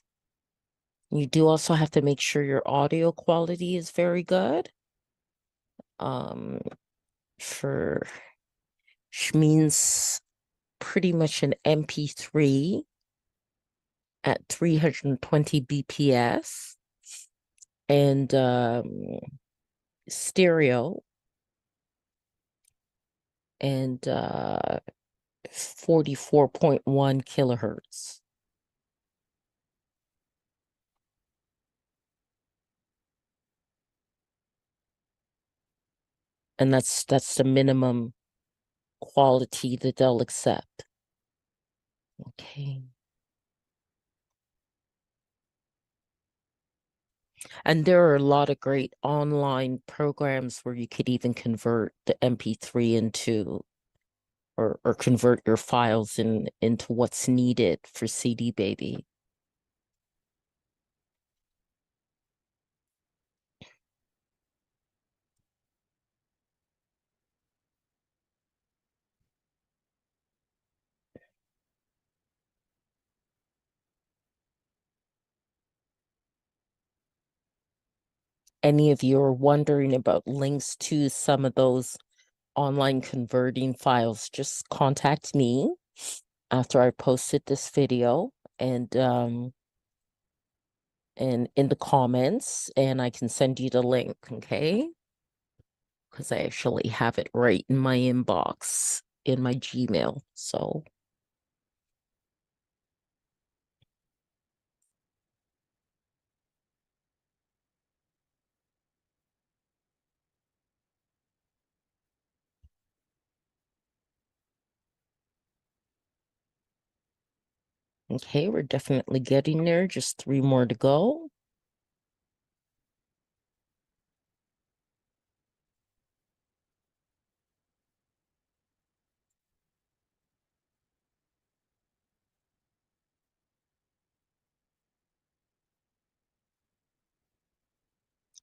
You do also have to make sure your audio quality is very good. For which means pretty much an MP3 at 320 BPS and stereo and 44.1 kilohertz. And that's the minimum quality that they'll accept. Okay. And there are a lot of great online programs where you could even convert the MP3 into or convert your files into what's needed for CD Baby. Any of you are wondering about links to some of those online converting files, just contact me after I posted this video and in the comments, and I can send you the link, okay? Because I actually have it right in my inbox in my Gmail. So okay, we're definitely getting there. Just 3 more to go.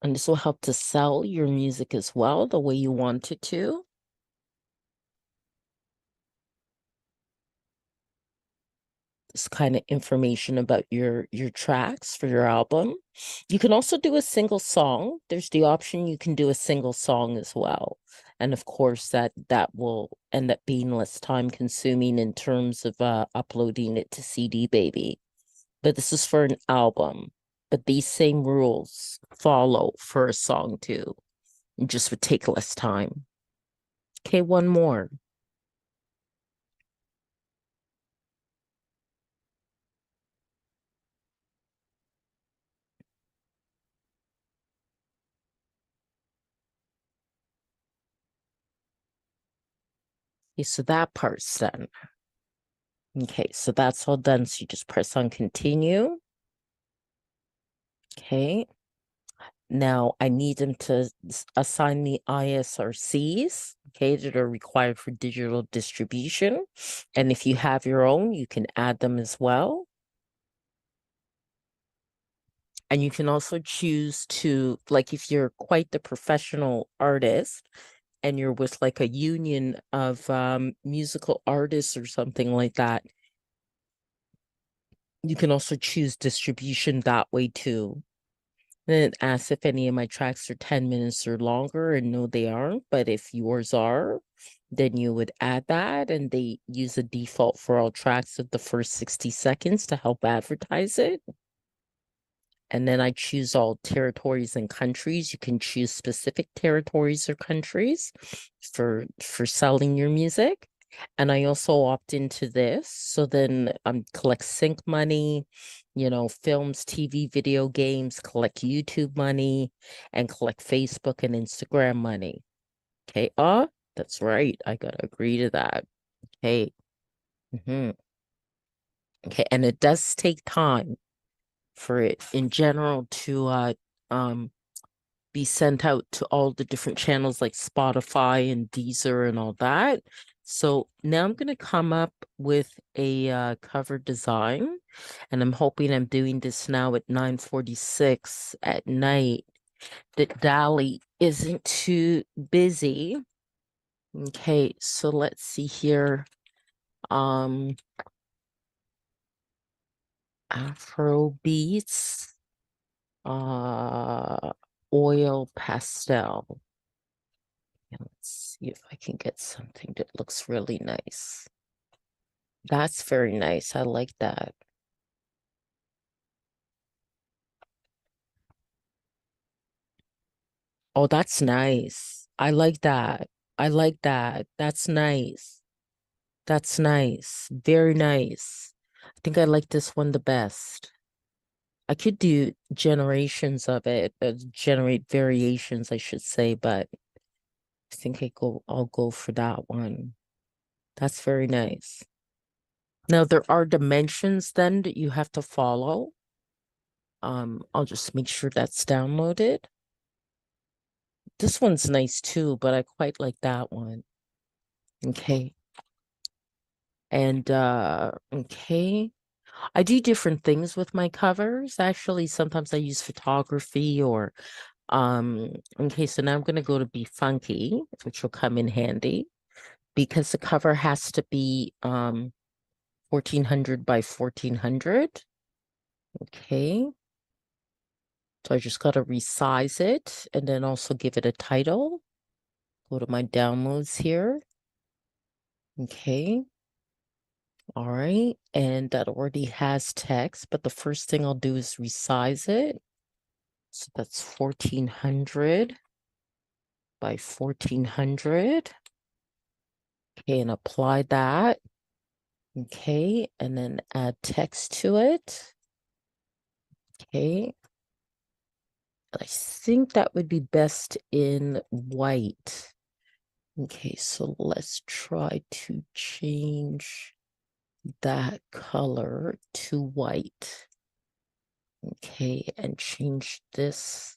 And this will help to sell your music as well, the way you want it to. This kind of information about your tracks for your album. You can also do a single song. There's the option you can do a single song as well. And of course that will end up being less time consuming in terms of uploading it to CD Baby. But this is for an album. But these same rules follow for a song too. It just would take less time. Okay, one more. Okay, so that part's done. Okay, so that's all done. So you just press on continue. Okay. Now I need them to assign the ISRCs, okay, that are required for digital distribution. And if you have your own, you can add them as well. And you can also choose to, like, if you're quite the professional artist and you're with like a union of musical artists or something like that, you can also choose distribution that way too. Then it asks if any of my tracks are 10 minutes or longer, and no, they aren't. But if yours are, then you would add that, and they use a default for all tracks of the first 60 seconds to help advertise it. And then I choose all territories and countries. You can choose specific territories or countries for selling your music. And I also opt into this. So then collect sync money, films, TV, video games, collect YouTube money, and collect Facebook and Instagram money. Okay. That's right. I gotta agree to that. Okay. Okay. And it does take time for it in general to be sent out to all the different channels like Spotify and Deezer and all that. So now I'm going to come up with a cover design, and I'm hoping I'm doing this now at 9:46 at night. that Dolly isn't too busy. Okay, so let's see here. Afro beats, oil pastel. And let's see if I can get something that looks really nice. That's very nice. I like that. Oh, that's nice. I like that. I like that. That's nice. That's nice. Very nice. I think I like this one the best. I could do generations of it, generate variations, I should say, but I think I'll go for that one. That's very nice. Now there are dimensions then that you have to follow. I'll just make sure that's downloaded. This one's nice too, but I quite like that one. Okay. And okay. I do different things with my covers. Actually, sometimes I use photography or okay, so now I'm gonna go to Be Funky, which will come in handy because the cover has to be 1400 by 1400. Okay. So I just got to resize it and then also give it a title. Go to my downloads here. Okay. All right. And that already has text, but the first thing I'll do is resize it. So that's 1400 by 1400. Okay, and apply that. Okay, and then add text to it. Okay. I think that would be best in white. Okay, so let's try to change that color to white. Okay, and change this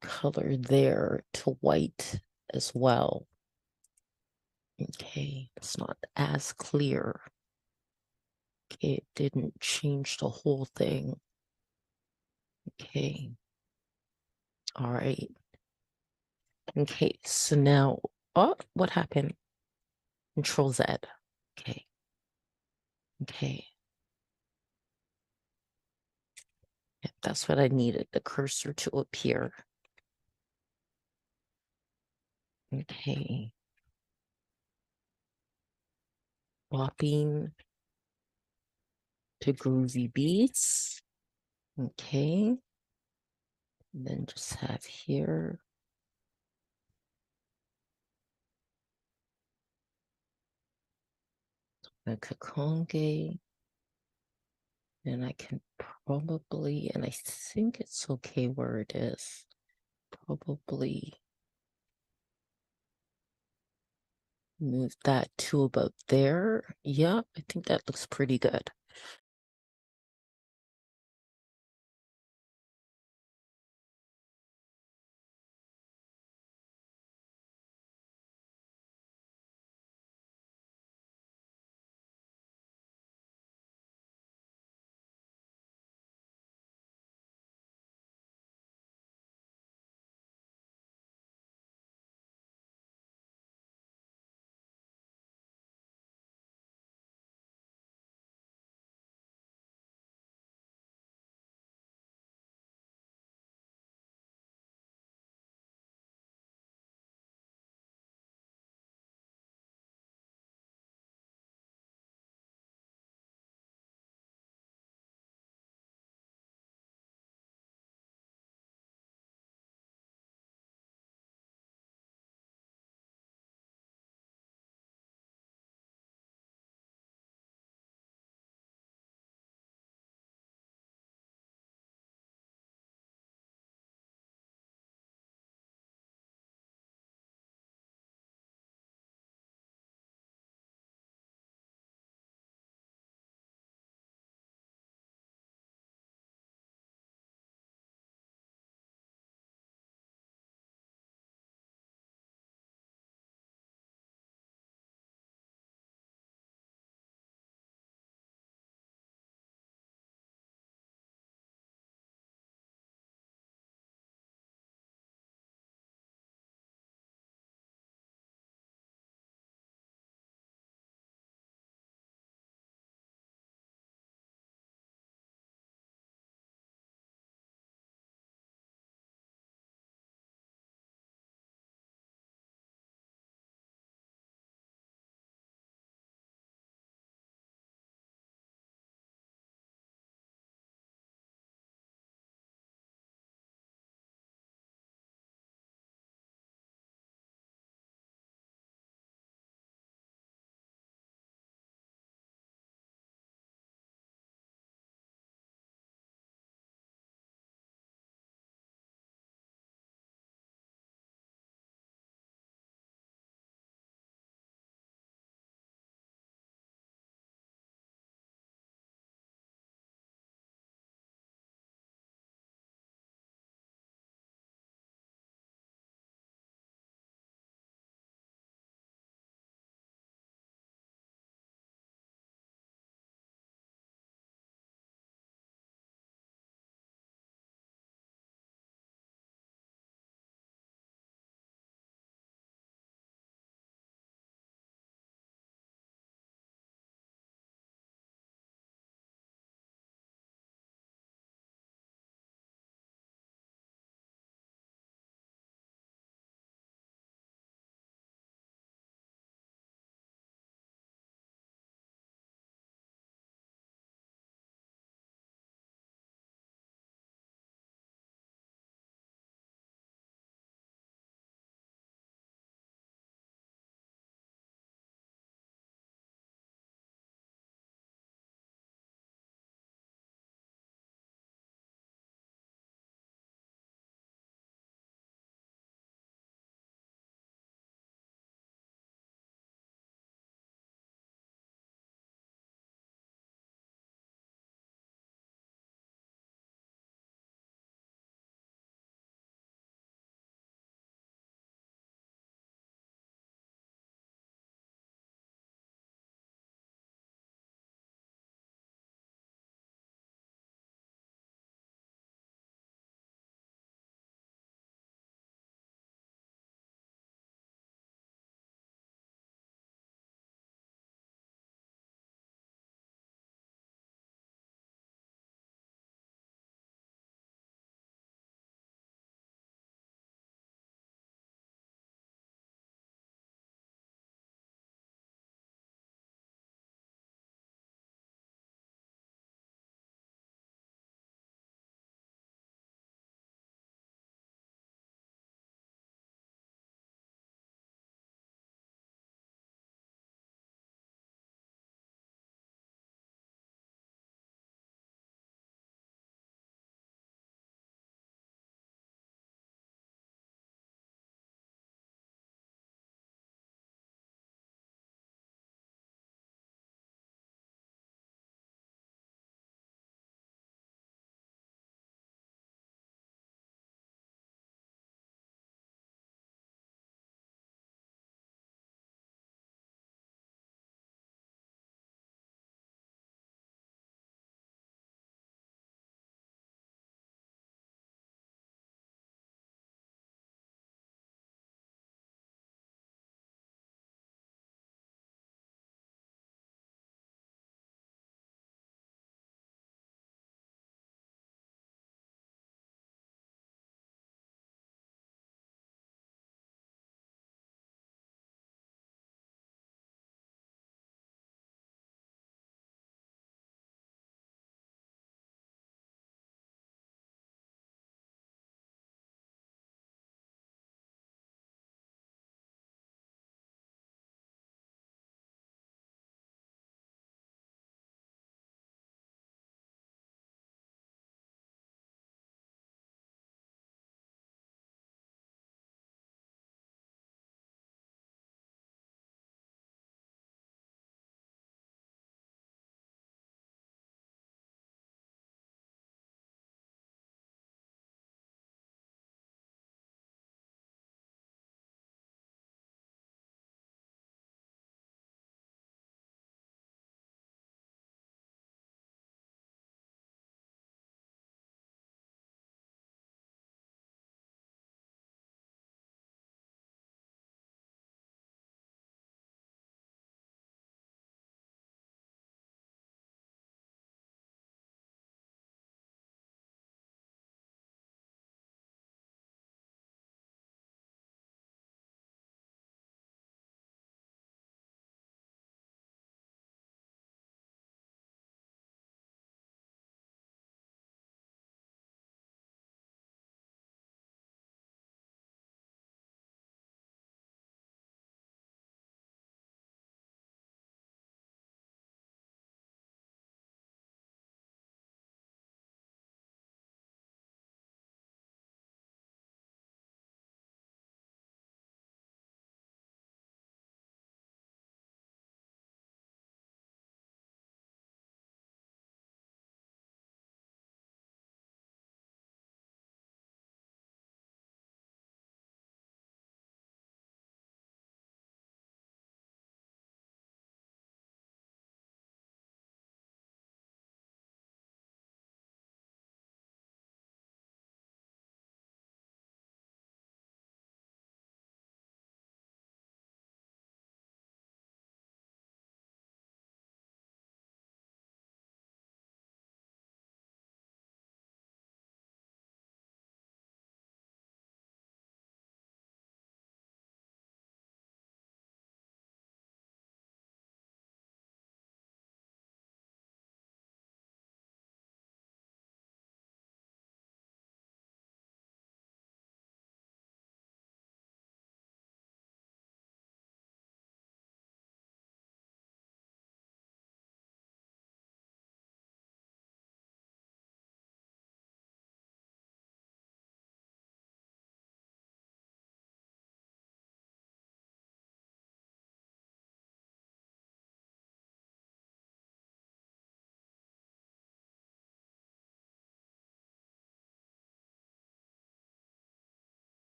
color there to white as well. Okay, it's not as clear. Okay, it didn't change the whole thing. Okay. All right. Okay, so now, oh, what happened? Control Z. Okay. Okay. Yeah, that's what I needed, the cursor to appear. Okay. Swapping to groovy beats. Okay. And then just have here. Donna Kakonge. And I can probably, and I think it's okay where it is. Probably move that to about there. Yeah, I think that looks pretty good.